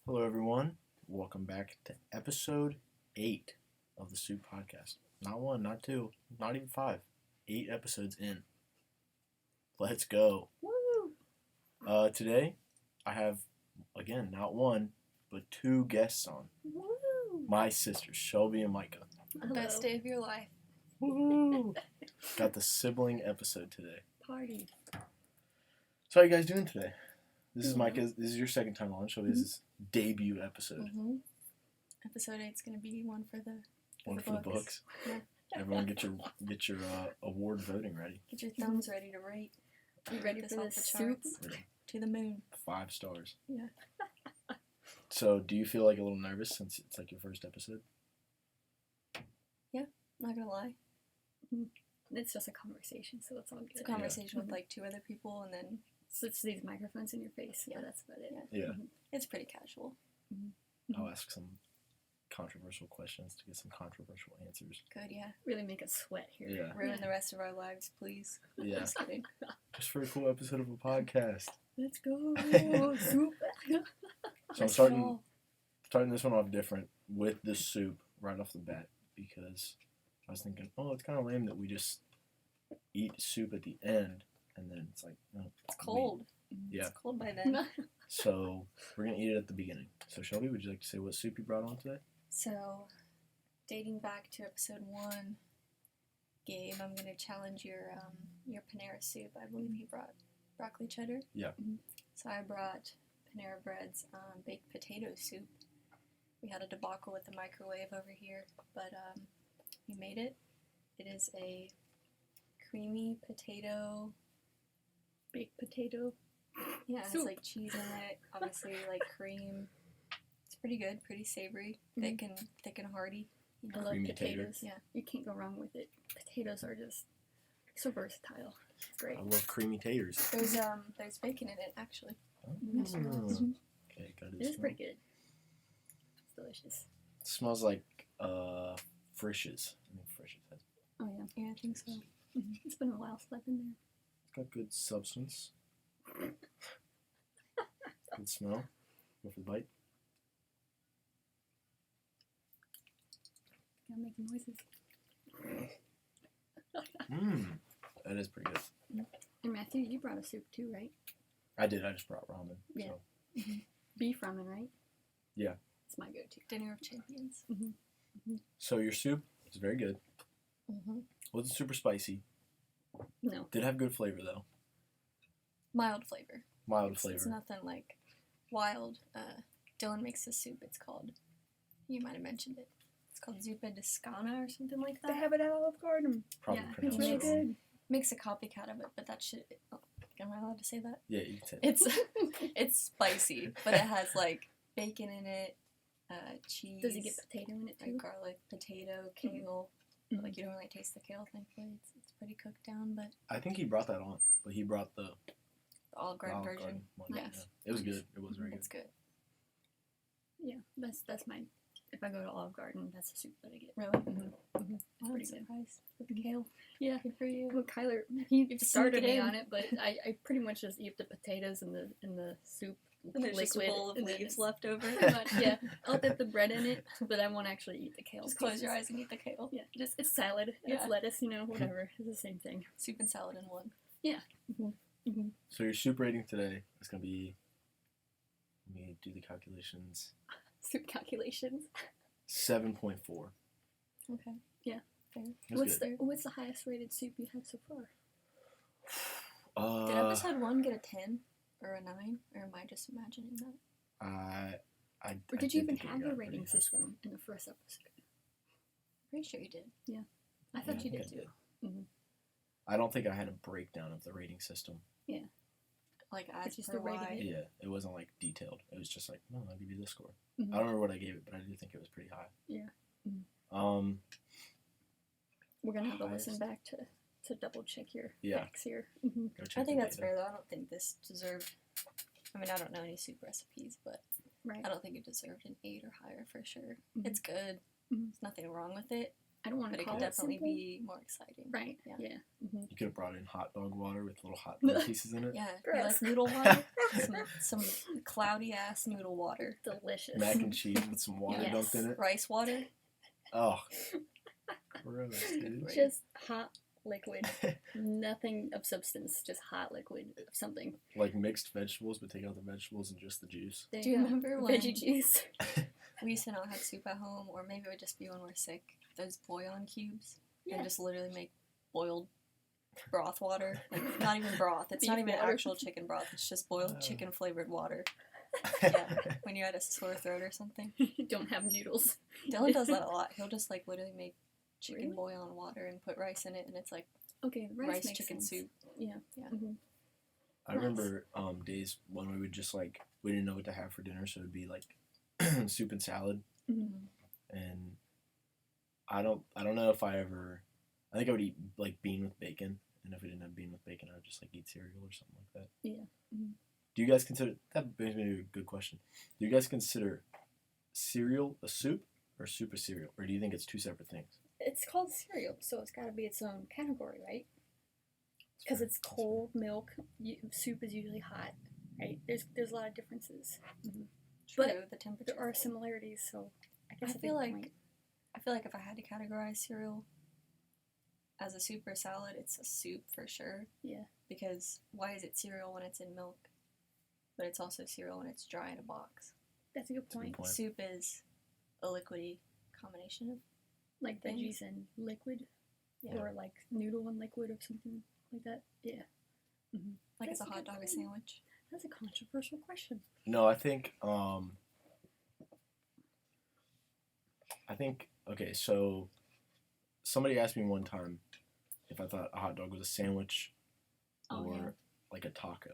Hello, everyone. Welcome back to episode 8 of the Soup Podcast. Not 1, not 2, not even 5. 8 episodes in. Let's go. Woo! Today, I have, again, not 1, but 2 guests on. Woo! My sisters, Shelby and Micah. Hello. Best day of your life. Woo! Got the sibling episode today. Party. So how you guys doing today? This is Micah. This is your second time on. Shelby, this is debut episode. Mm-hmm. Episode 8 is going to be one for the One for the books. Yeah. Everyone get your award voting ready. Get your thumbs ready to rate. You ready This for off the the soup? charts. To the moon. 5 stars. Yeah. So, do you feel like a little nervous since it's like your first episode? Not going to lie. It's just a conversation, so it's all good. It's a conversation with like 2 other people, and then So it's these microphones in your face. Yeah. Yeah, that's about it. Yeah. it's pretty casual. I'll ask some controversial questions to get some controversial answers. Good, yeah. Really make us sweat here. Yeah. Ruin the rest of our lives, please. Yeah. Just kidding. Just for a cool episode of a podcast. Let's go. Soup. So I'm Let's starting go. this one off different with the soup right off the bat because I was thinking, oh, it's kind of lame that we just eat soup at the end and then it's like, no. It's cold. Yeah. It's cold by then. So we're going to eat it at the beginning. So Shelby, would you like to say what soup you brought on today? So, dating back to episode 1, Gabe, I'm going to challenge your Panera soup. I believe you brought broccoli cheddar. Yeah. So I brought Panera Bread's baked potato soup. We had a debacle with the microwave over here, but we made it. It is a creamy potato. Baked potato. Yeah, it has Soup. like cheese in it, obviously like cream. It's pretty good, pretty savory, thick and hearty. You I know? love Creamy potatoes. tater. Yeah. You can't go wrong with it. Potatoes are just so versatile. It's great. I love creamy taters. There's bacon in it actually. Yes, it is. Okay, got It is pretty good. It's delicious. It smells like Frisch's. I think Frisch's has. Oh yeah. Yeah, I think so. It's been a while since I've been there. It's got good substance. Good smell. Go for the bite. Gotta make noises. That is pretty good. And Matthew, you brought a soup too, right? I did. I just brought ramen. Yeah. So. Beef ramen, right? Yeah. It's my go-to. Dinner of champions. So your soup is very good. Mm-hmm. Wasn't super spicy. No. Did have good flavor though. Mild flavor. Mild flavor. It's nothing like wild. Dylan makes a soup. It's called. You might have mentioned it. It's called zuppa discana or something like that. They have it at Olive Garden. Probably yeah, pronounced It's really it wrong. good. Makes a copycat of it, but that shit. Oh, am I allowed to say that? Yeah, you can say that. It's it's spicy, but it has like bacon in it, cheese. Does it get potato in it too? like garlic, potato, kale. Mhm. Like you don't really taste the kale, thankfully. It's pretty cooked down, but I think he brought that on, but he brought the the Olive Garden Olive version. Garden one. Yes. Yeah. It was good. It was very good. It's good. Yeah, that's mine. If I go to Olive Garden, that's the soup that I get. Really? It's I'm pretty surprised good. with the kale. Yeah. Good for you. Well, Kyler, he You've started snuck it me in. on it, but I pretty much just eat the potatoes and the soup. And there's just a liquid, bowl of and then leaves it's- left over. Pretty much, yeah. I'll dip the bread in it, but I won't actually eat the kale. Just close your pieces. eyes and eat the kale. Yeah, just it's salad. Yeah. It's lettuce, whatever. It's the same thing. Soup and salad in one. So your soup rating today is gonna be. Let me do the calculations. Soup calculations. 7.4. Okay. What's Good. what's the highest rated soup you had so far? Did episode 1 get a 10 or a 9? Or am I just imagining that? Or did you even think it have got a pretty rating high. system in the first episode? Pretty sure you did. I thought you Yeah, I did think too. I did. I don't think I had a breakdown of the rating system. Like as Just per a rating. why. Yeah, it wasn't like detailed. It was just like, no, I'll give you this score. Mhm. I don't remember what I gave it, but I do think it was pretty high. Yeah. We're gonna have to listen back to double check your Yeah. facts here. Go check I think the that's data. fair though. I don't think this deserved. I mean, I don't know any soup recipes, but Right. I don't think it deserved an 8 or higher for sure. Mhm. It's good. Mhm. There's nothing wrong with it, I don't want but to it call could it definitely simple. be more exciting. Right. Yeah. Yeah. You could have brought in hot dog water with little hot dog pieces in it. Yeah, you Gross. like noodle water? some cloudy ass noodle water. Delicious. Mac and cheese with some water Yes. dumped in it. Rice water. Oh, gross, dude. Just hot liquid. Nothing of substance. Just hot liquid of something. Like mixed vegetables, but take out the vegetables and just the juice. There Do you go. remember when Veggie juice? we used to not have soup at home, or maybe it would just be when we're sick? Those bouillon cubes, Yeah. and just literally make boiled broth water. Like, not even broth. It's not Beef even water. actual chicken broth. It's just boiled Oh. chicken flavored water. Yeah, when you had a sore throat or something. You don't have noodles. Dylan does that a lot. He'll just like literally make chicken Really? bouillon water and put rice in it, and it's like Okay, rice makes chicken sense. soup. Yeah. Yeah. Mm-hmm. I remember days when we would just like we didn't know what to have for dinner, so it'd be like soup and salad. Mm-hmm. And I don't know if I think I would eat like bean with bacon, and if we didn't have bean with bacon, I would just like eat cereal or something like that. Yeah. Mhm. Do you guys consider that brings me to a good question? Do you guys consider cereal a soup or soup a cereal, or do you think it's two separate things? It's called cereal, so it's got to be its own category, right? Because it's cold milk. Soup is usually hot, right? There's a lot of differences. True, But the temperature. There are similarities, so I guess I at feel this like point- if I had to categorize cereal as a soup or salad, it's a soup for sure. Yeah. Because why is it cereal when it's in milk, but it's also cereal when it's dry in a box? that's a good That's a good point. point. Soup is a liquidy combination of Like things. veggies and liquid, Yeah. or like noodle and liquid or something like that. Yeah. like That's it's a a hot good dog a point. sandwich. That's a controversial question. No, I think okay, so somebody asked me one time if I thought a hot dog was a sandwich Oh, or yeah. like a taco.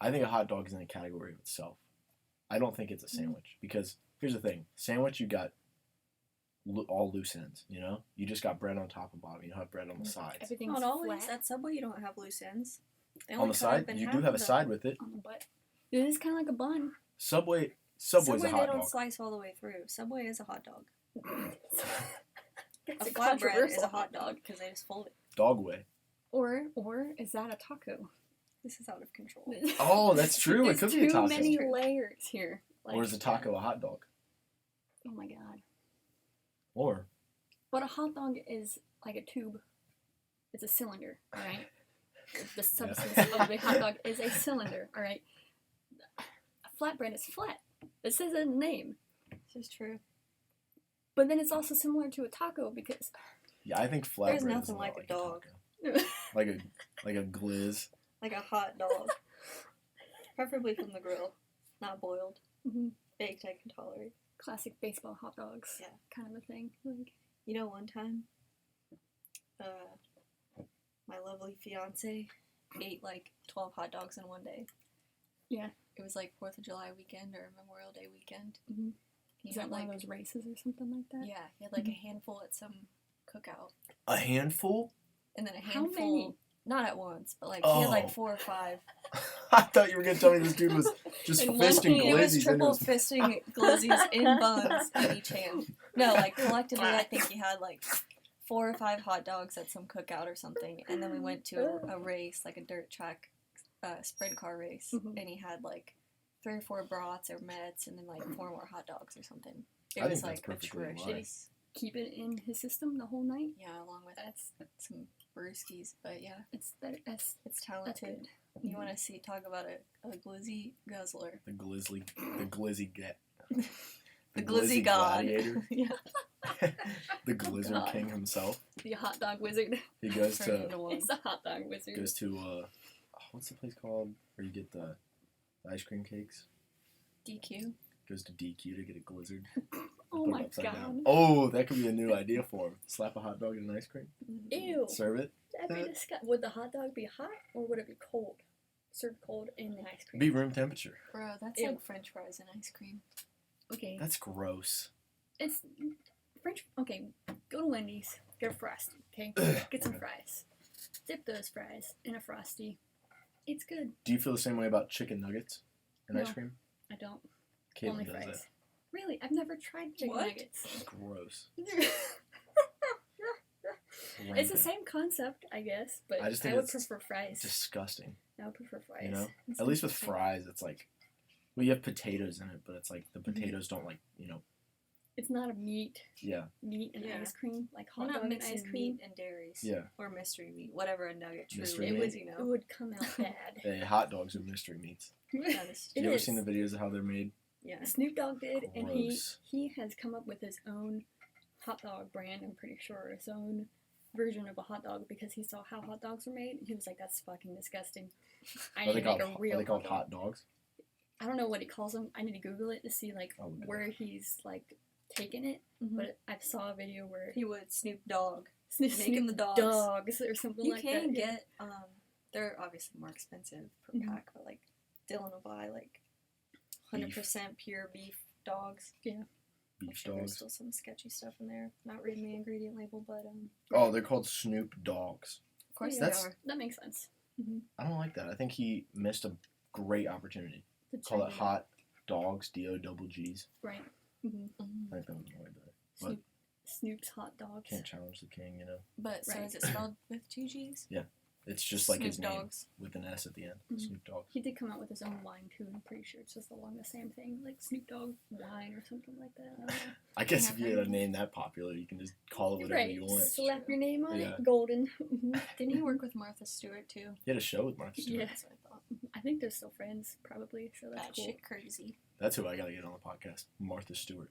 I think a hot dog is in a category of itself. I don't think it's a sandwich because here's the thing: sandwich, you got all loose ends. You know, you just got bread on top and bottom. You don't have bread on the sides. Everything's Not always. flat At Subway, you don't have loose ends. They On only the cut up side, in you half do have a of them. side with it. on the butt. It is kind of like a bun. Subway's Subway, a they hot don't dog. slice all the way through. Subway is a hot dog. It's A a flatbread is controversial a hot dog because they just fold it. Dog way. Or is that a taco? This is out of control. Oh, that's true. It There's could be a too taco. many True. layers here. Or is a taco a hot dog? Oh my god. Or But a hot dog is like a tube. It's a cylinder, alright? The substance of a hot dog is a cylinder, alright? A flatbread is flat. It says in the name. This is true. But then it's also similar to a taco because yeah, I think flatbread There's is nothing a lot like a like dog. taco. like a glizz. Like a hot dog. Preferably from the grill. Not boiled. Mhm. Baked, I can tolerate. classic baseball hot dogs, Yeah. kind of a thing. Like, You know, one time, my lovely fiance ate like 12 hot dogs in one day. Yeah. It was like 4th of July weekend or Memorial Day weekend. Mhm. He is had that one like, of those races or something like that? yeah, he had like a handful at some cookout. A handful? And then a How handful, many? not at once, but like he had Oh. like 4 or 5. I thought you were gonna tell me this dude was just In one fisting hand. It was glizzies into triple his... fisting glizzies in buns in each hand. No, like collectively, I think he had like 4 or 5 hot dogs at some cookout or something, and then we went to a race, like a dirt track, sprint car race, Mhm. and he had like 3 or 4 brats or mets, and then like 4 more hot dogs or something. It I was think that's like perfectly in line. atrocious. Keep it in his system the whole night. Yeah, along with That's some brewskis, but yeah, that's it's talented. good. You want to see talk about a glizzy guzzler. The glizzy get. The glizzy god. gladiator. Yeah. The Glizzard God. King himself. The hot dog wizard. He goes Turned to into one. It's a hot dog wizard. what's the place called where you get the ice cream cakes? DQ. Goes to DQ to get a Glizzard. Oh Put it my upside god. down. Oh, that could be a new idea for him. Slap a hot dog in an ice cream. Ew. Serve it. That'd be disgusting. Would the hot dog be hot or would it be cold? Served cold in the ice cream. Be room temperature. Bro, that's Ew. like French fries and ice cream. Okay. That's gross. It's French. Okay, go to Wendy's. Get a frosty. Okay, get some fries. Dip those fries in a frosty. It's good. Do you feel the same way about chicken nuggets and ice No. cream? I don't. Caitlin Only does fries. that. Really, I've never tried chicken What? nuggets. It's gross. It's the same concept, I guess, but I just think would it's prefer fries. disgusting. I would prefer fries. You know, It's at least with interesting. fries, it's like, well, you have potatoes in it, but it's like the potatoes don't like, you know. It's not a meat Yeah. and Yeah. ice cream, like We're hot not dog and mixing ice cream. meat and dairies. Yeah. Or mystery meat, whatever a nugget truly Mystery is, meat. you It know. would come out bad. Hey, hot dogs are mystery meats. That is It You ever is. seen the videos of how they're made? yeah. Snoop Dogg did, and Gross. he has come up with his own hot dog brand. I'm pretty sure his own version of a hot dog because he saw how hot dogs were made, and he was like, "That's fucking disgusting. I need to make a real Are they called hot dog." hot dogs? I don't know what he calls them. I need to Google it to see like I'll look it where he's like taking it. Mhm. But I saw a video where He would Snoop Dogg. Snoop Making the dogs. dogs or something You like can that. yeah. get, they're obviously more expensive per Mhm. pack, but like Dylan will buy like 100% pure beef dogs. I'm Beef sure there's dogs. still some sketchy stuff in there. Not reading the ingredient label, but Oh, they're called Snoop Dogs. of course Yeah. they That's- are. That makes sense. I don't like that. I think he missed a great opportunity. To Call check it out. Hot Dogs, DOGGs. Right. Mm-hmm. I think that would be way better. Snoop, Snoop's hot dogs. Can't challenge the king, you know. But so Right. is it spelled with 2 G's? It's just like his Snoop name Dogs. with an S at the end. Mhm. Snoop Dogs. He did come out with his own wine too. I'm pretty sure it's just along the same thing, like Snoop Dogg wine or something like that. I don't know. I guess Yeah, if you had a name that popular, you can just call it whatever Right. you want. Slap your name on Yeah. it. Golden. Mhm. Didn't he work with Martha Stewart too? He had a show with Martha Stewart. Yeah. That's what I thought. I think they're still friends, probably. So that's That cool. shit crazy. That's who I gotta get on the podcast. Martha Stewart.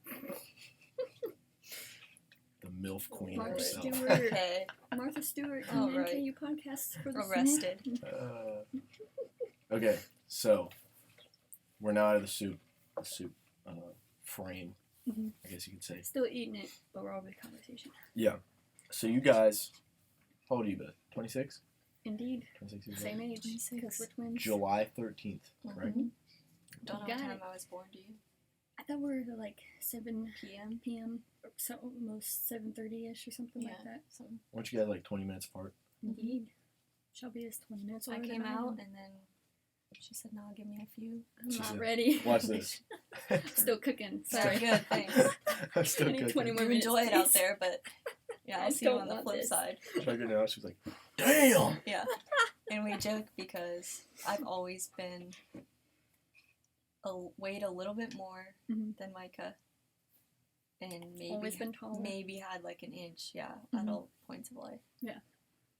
The MILF queen Martha herself. Stewart. Okay. Martha Stewart All and right. NKU podcasts for the Arrested. Okay, so we're now out of the soup frame, Mhm. I guess you could say. Still eating it, but we're all good conversation. Yeah. So you guys, how old are you both? 26? Indeed. 26 years Same old? age. 26. Because we're twins. July 13th, correct? Mhm. Don't know You what got time it. I was born, do you? I thought we were like 7 PM? p.m. Or so almost 7:30ish or something like Yeah. that. So Weren't you guys like 20 minutes apart? Indeed. Shelby is 20 minutes I older came than I out am. and then she said, "No, give me a few." I'm She not said, ready. Watch this. Still cooking. Sorry, Sorry. good, thanks. I'm still I need cooking. 20 more You minutes, enjoy it out please. there, but yeah, I I see you don't on the want flip this. side. Chugging it out, she was like, damn! Yeah. And we joke because I've always been weighed a little bit more Mhm. than Micah. And Always been taller. maybe had like an inch, at Mhm. all points of life.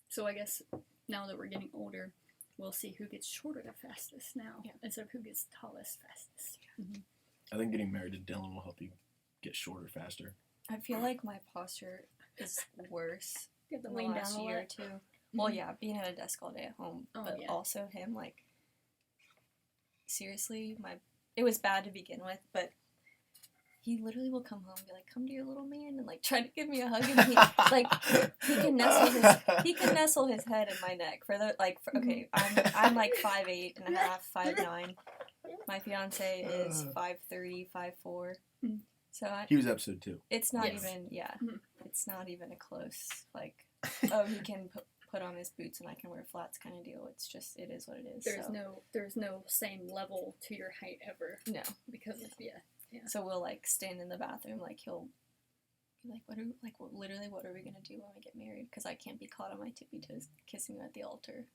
So I guess now that we're getting older, we'll see who gets shorter the fastest now Yeah. instead of who gets tallest fastest. I think getting married to Dylan will help you get shorter faster. I feel like my posture is worse You have to in the lean last down a year or lot. two. Well, Mhm. yeah, being at a desk all day at home, Oh, but yeah. also him, like, seriously, it was bad to begin with, but he literally will come home and be like, "Come to your little man," and like try to give me a hug, and he can nestle his head in my neck okay, I'm like 5'8" and a half, 5'9". My fiance is 5'3", 5'4". Mhm. So He was episode 2. it's not Yes. even, Mhm. it's not even a close, like, oh, he can put on his boots and I can wear flats kind of deal. It's just, it is what it is. There's no same level to your height ever No. because of So we'll, like, stand in the bathroom, like, he'll be like, literally, what are we going to do when we get married? Because I can't be caught on my tippy toes kissing you at the altar.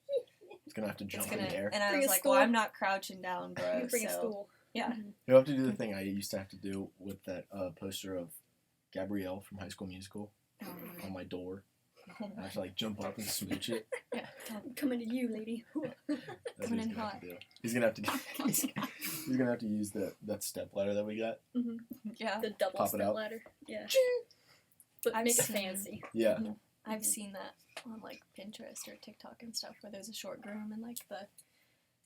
He's gonna have to jump It's in gonna, the air. and I Bring was a like, stool. well, I'm not crouching down, bro, you bring a so, stool. yeah. Mhm. You'll have to do the thing I used to have to do with that poster of Gabrielle from High School Musical on my door. I have to like jump up and smooch it. Yeah. I'm coming to you, lady. That's Coming what in he's gonna have hot. to do. He's gonna have to. He's gonna have to use that step ladder that we got. Mhm. Yeah. The double Pop it step out. ladder. Yeah. But I've make it seen- fancy. Yeah. I've seen that on, like, Pinterest or TikTok and stuff where there's a short groom and, like, the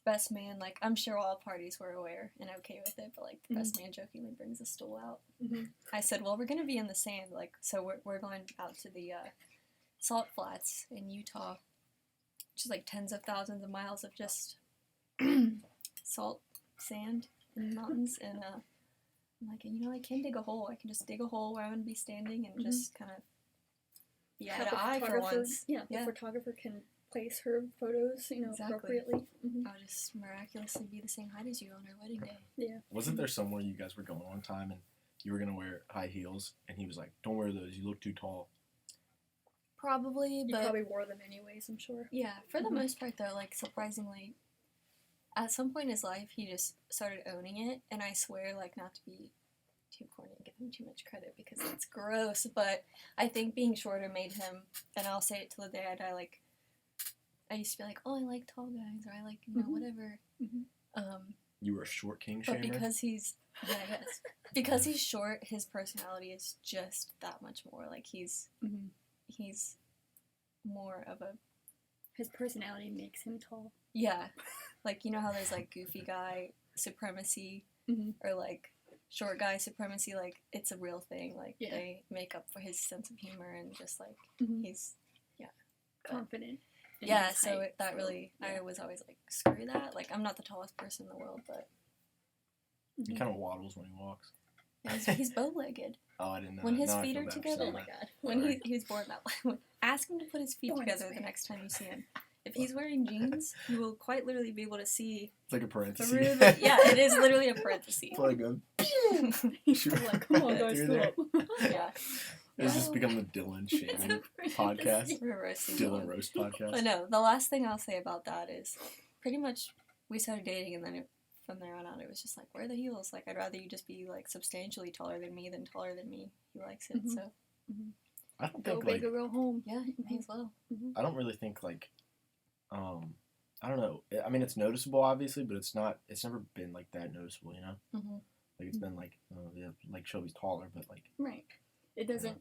best man, like, I'm sure all parties were aware and okay with it, but, like, the best man jokingly brings a stool out. Mhm. I said, well, we're going to be in the sand, like, so we're going out to the salt flats in Utah, which is, like, tens of thousands of miles of just salt, sand, and mountains, and I'm like, I can dig a hole. I can just dig a hole where I'm going to be standing and just kind of be eye Have to the eye for photographer- once. Yeah, Yeah. the photographer can place her photos, Exactly. appropriately. Mhm. I'll just miraculously be the same height as you on our wedding day. Wasn't there somewhere you guys were going one time and you were gonna wear high heels and he was like, "Don't wear those. You look too tall." Probably, You but probably wore them anyways, I'm sure. yeah, for the Mhm. most part though, like surprisingly, at some point in his life, he just started owning it, and I swear, like, not to be too corny and give him too much credit because that's gross, but I think being shorter made him, and I'll say it till the day I die, like, I used to be like, oh, I like tall guys, or I like, you know, Mhm. whatever. Mhm. You were a short king But shamer? because he's, yeah, I guess, because he's short, his personality is just that much more, like, he's more of a, His personality makes him tall. yeah, like, you know how there's, like, goofy guy supremacy, Mhm. or, like, short guy supremacy, like, it's a real thing, like, Yeah. they make up for his sense of humor, and just, like, Mhm. he's, Confident. in yeah, his so height, that so, really, yeah. I was always like, screw that, like, I'm not the tallest person in the world, but He kind of waddles when he walks. he's bow-legged. Oh, I didn't know When that. his Now I feet feel are bad for together- Oh saying my that. god. When Sorry. he was born that way, ask him to put his feet Don't together the swear. next time you see him. If he's wearing jeans, you will quite literally be able to see It's like a parenthesis. through the, yeah, it is literally a parenthesis. Pull a gun. Shoot I'm like, come on right guys, through stop. there. Yeah. It's just Oh. become the Dylan shaming podcast. We're roasting Dylan Dylan. roast podcast. But no, the last thing I'll say about that is pretty much we started dating, and then from there on out, it was just like, wear the heels. Like, I'd rather you just be, like, substantially taller than me than taller than me. He likes it, Mhm. so I don't Go think big like or go home. yeah, may as well. I don't really think like I don't know. I mean, it's noticeable obviously, but it's not. It's never been like that noticeable, you know. Mm-hmm. Like it's been like yeah, like Shelby's taller, but like Right. It doesn't,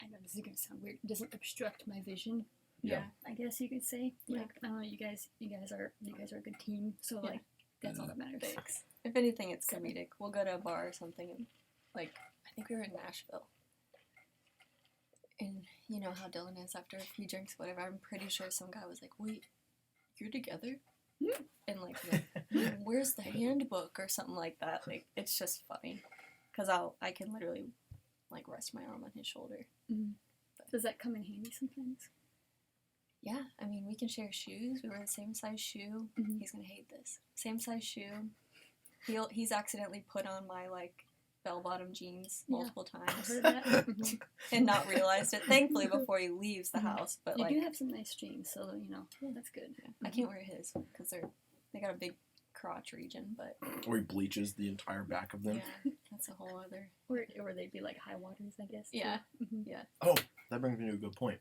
I know this is going to sound weird, it doesn't obstruct my vision, yeah. I guess you could say. Yeah. Like, you guys are a good team, so, Yeah. like, that's all that matters. Thanks. If anything, it's comedic. We'll go to a bar or something, and, like, I think we were in Nashville. And you know how Dylan is after a few drinks, whatever. I'm pretty sure some guy was like, wait, you're together? And, like, where's the handbook or something like that? Like, it's just funny. Because I can literally, like, rest my arm on his shoulder. Does that come in handy sometimes? Yeah, I mean, we can share shoes. We wear the same size shoe. Mhm. He's gonna hate this. Same size shoe. He's accidentally put on my, like, bell-bottom jeans Yeah. multiple I've times heard of that. Mhm. and not realized it, thankfully, before he leaves the house. But, You like, do have some nice jeans, so, you know, that's good. I can't wear his because they got a big crotch region, but Or he bleaches the entire back of them. yeah, that's a whole other. Or they'd be like high waters, I guess. too. Yeah. Mhm. That brings me to a good point.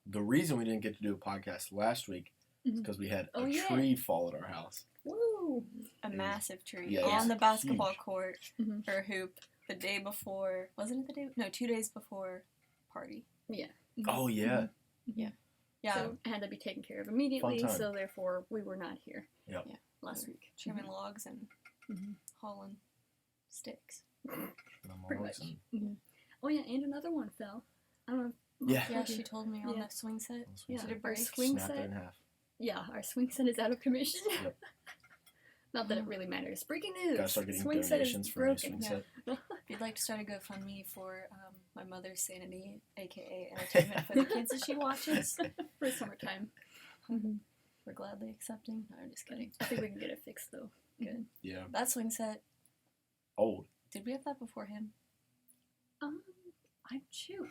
The reason we didn't get to do a podcast last week is Mhm. because we had Oh, a yeah. tree fall at our house. Woo! A massive tree Yeah, on it's the basketball huge. court Mhm. or hoop the day before. Wasn't it the day? No, 2 days before party. Oh yeah. Yeah. So it had to be taken care of immediately, Fun time. so therefore we were not here. Yep. Yeah. Last week. Trimming logs and Mhm. hauling sticks. Pretty much. Oh yeah, and another one fell. I don't know. Yeah. Yeah, she told me on Yeah. the swing set. Yeah, Did it our break? swing Snapped it set. in half. Yeah, our swing set is out of commission. Yep. Not that it really matters. Breaking news. Gotta start getting swing set is donations for my swing broken. set. If you'd like to start a GoFundMe for my mother's sanity, aka entertainment for the kids that she watches, For summertime. Mhm. we're gladly accepting. No, I'm just kidding. I think we can get it fixed though. Good. Yeah. That swing set, Old. did we have that before him? I'm shoot.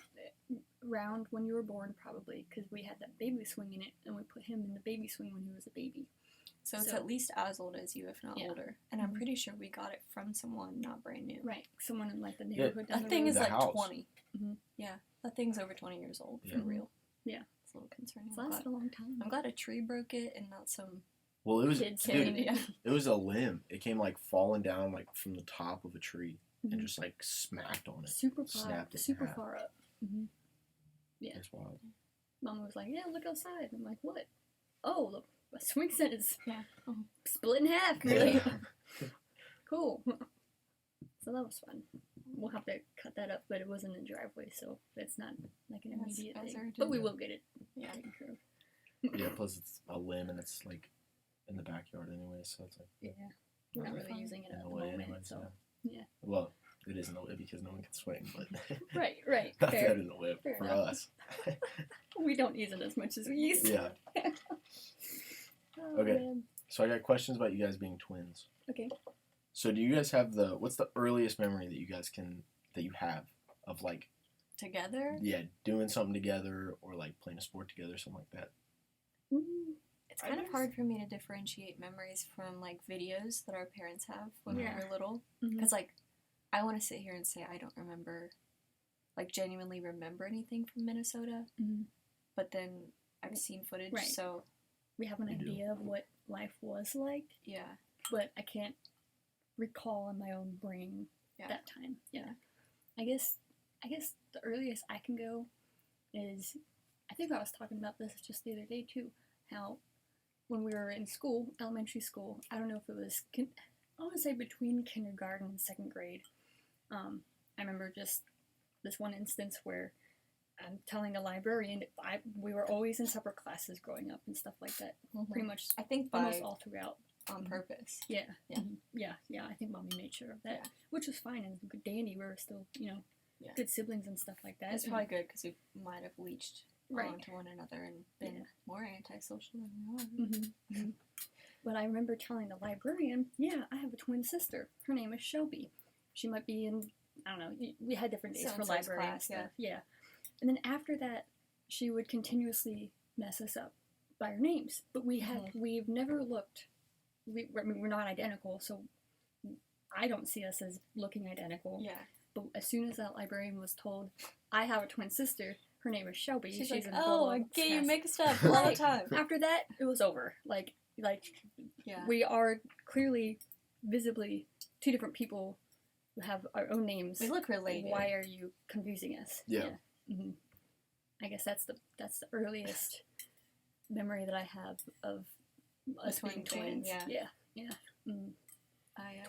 Round when you were born, probably, because we had that baby swing in it, and we put him in the baby swing when he was a baby. So it's So- at least as old as you, if not Yeah. older. And I'm Mhm. pretty sure we got it from someone, not brand new. Right. Someone in like the neighborhood. down That the thing road. is The like house. 20. Mhm. Yeah, that thing's over 20 years old, for Yeah. real. Yeah. It's a little concerning. It's I'm lasted glad, a long time. I'm glad a tree broke it and not some... Well, it was Kids dude, carrying Yeah. it was a limb. It came like falling down like from the top of a tree and Mhm. just like smacked on it. Super far, Snapped it in super half. far up. Yeah. That's wild. Mama was like, "Yeah, look outside." I'm like, "What?" Oh, look, a swing set is Yeah. Oh. split in half. Really cool. So that was fun. We'll have to cut that up, but it was in the driveway, so it's not like an That's- immediate that's thing. urgent. But we will get it Yeah. taken care of. Yeah, plus it's a limb and it's like in the backyard anyway, so it's like Yeah, we're not really fun. using it in at the the way moment. anyway. So Yeah. Well, it is in the way because no one can swing, but right, not fair. that in the way Fair for enough. us. We don't use it as much as we used to. Yeah. Oh, Okay. man. So I got questions about you guys being twins. Okay. So do you guys have what's the earliest memory that you guys that you have of like together. Yeah, doing something together or like playing a sport together, something like that. It's kind of hard for me to differentiate memories from like videos that our parents have when we were little. Because like, I want to sit here and say I don't remember, like genuinely remember anything from Minnesota. But then I've seen footage, so we have an idea of what life was like. Yeah. But I can't recall in my own brain that time. Yeah. I guess the earliest I can go is, I think I was talking about this just the other day too, how when we were in school, elementary school, I don't know if it was, I want to say between kindergarten and second grade, I remember just this one instance where I'm telling a librarian, we were always in separate classes growing up and stuff like that, pretty much, I think almost all throughout. On purpose. Yeah. I think Mommy made sure of that, which was fine and good dandy. We were still, good siblings and stuff like that. It's probably good because we might have leached onto one another and been more antisocial than we are. But I remember telling the librarian, I have a twin sister. Her name is Shelby. She might be in, I don't know, we had different days for library and stuff. Yeah. And then after that, she would continuously mess us up by our names. But we've never looked, we're not identical, so I don't see us as looking identical. Yeah. But as soon as that librarian was told, I have a twin sister, her name is Shelby. She's like, in I get you mixed up all the time. After that, it was over. We are clearly, visibly, two different people who have our own names. We look related. Why are you confusing us? Yeah. I guess that's the earliest memory that I have of us being twins. Yeah.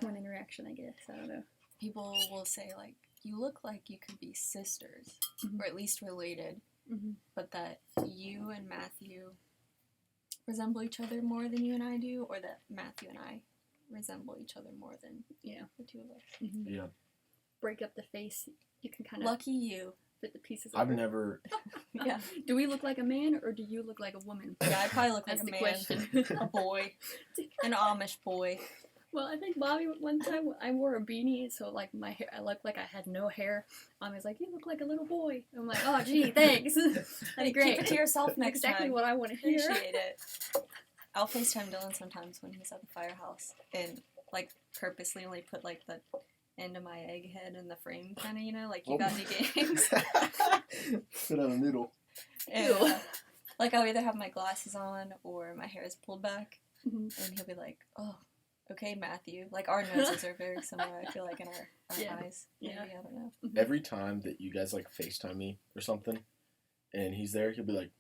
Twin interaction, I guess. I don't know. People will say, like, you look like you could be sisters, or at least related, but that you and Matthew resemble each other more than you and I do, or that Matthew and I resemble each other more than the two of us. Yeah. Break up the face. You can kind of... Lucky you. Fit the pieces I've never... Yeah. Do we look like a man, or do you look like a woman? Yeah, I probably look like a man. Question. A boy. An Amish boy. Well, I think Bobby, one time, I wore a beanie, so, like, my hair, I looked like I had no hair. Mommy's like, you look like a little boy. I'm like, oh, gee, thanks. That's great. Keep it to yourself next time. Exactly what I want to hear. Appreciate it. I'll FaceTime Dylan sometimes when he's at the firehouse, and, like, purposely only put, like, the end of my egg head in the frame, kind of, like, you got any games? Put on a noodle. And, like, I'll either have my glasses on, or my hair is pulled back, and he'll be like, oh, okay, Matthew. Like, our noses are very similar, I feel like, in our eyes. Maybe, I don't know. Every time that you guys, like, FaceTime me or something, and he's there, he'll be like,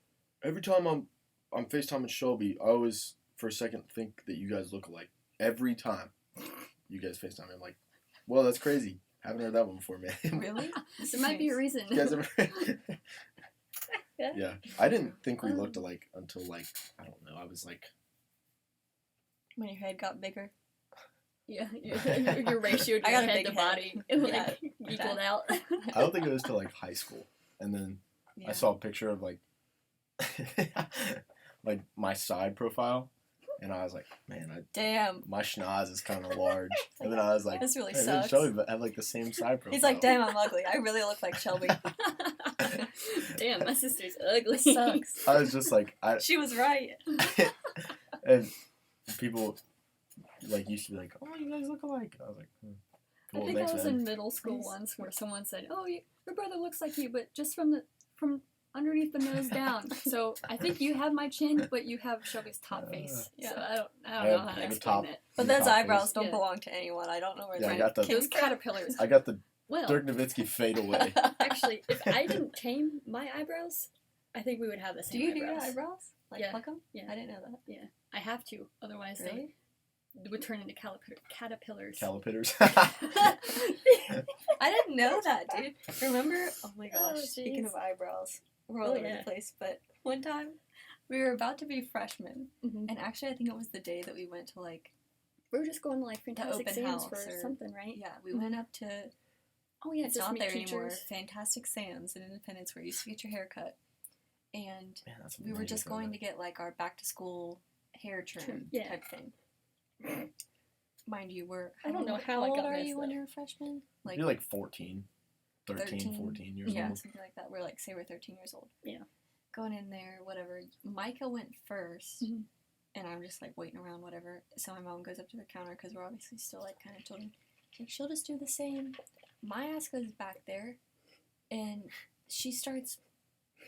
every time I'm FaceTiming Shelby, I always, for a second, think that you guys look alike. Every time you guys FaceTime me, I'm like, well, that's crazy. Haven't heard that one before, man. Really? There might be a reason. You guys ever... Yeah. I didn't think we looked alike until, like, I don't know, I was like... When your head got bigger. Yeah, your ratio to your head to body equaled out. I don't think it was till like high school, and then I saw a picture of like like my side profile, and I was like, man, damn, my schnoz is kind of large. And then I was like, this really hey, sucks. Shelby have like the same side profile. He's like, damn, I'm ugly. I really look like Shelby. Damn, my sister's ugly. This sucks. I was just like, she was right. And people like used to be like, oh, you guys look alike. I was like, cool, I think I was in middle school once where someone said, oh, your brother looks like you, but just from underneath the nose down. So I think you have my chin, but you have Shelby's top face. So I don't know how to explain it. But those eyebrows don't belong to anyone. I don't know where they're those caterpillars. I got the Dirk Nowitzki fade away. Actually, if I didn't tame my eyebrows, I think we would have the same eyebrows. Do you do your eyebrows? Like pluck them? Yeah. I didn't know that. Yeah. I have to. Otherwise they would turn into caterpillars. Caterpillars. I didn't know that, dude. Remember? Oh my gosh. Speaking of eyebrows, we're all over the place. But one time, we were about to be freshmen, and actually, I think it was the day that we went to like. We were just going to like Fantastic Sam's for or something, right? Yeah, we went up to. Oh yeah, it's not there anymore. Fantastic Sam's in Independence, where you used to get your hair cut, and we were just going to get like our back to school hair trim type thing. Mind you, I don't know how old I got are messed you up. when you're a freshman? Like you're like 14. 13, 14 years yeah, old. something like that. We're like, say we're 13 years old. Yeah. Going in there, whatever. Micah went first, Mhm. and I'm just like waiting around, whatever. So my mom goes up to the counter because we're obviously still like kind of children. Like, she'll just do the same. My ass goes back there, and she starts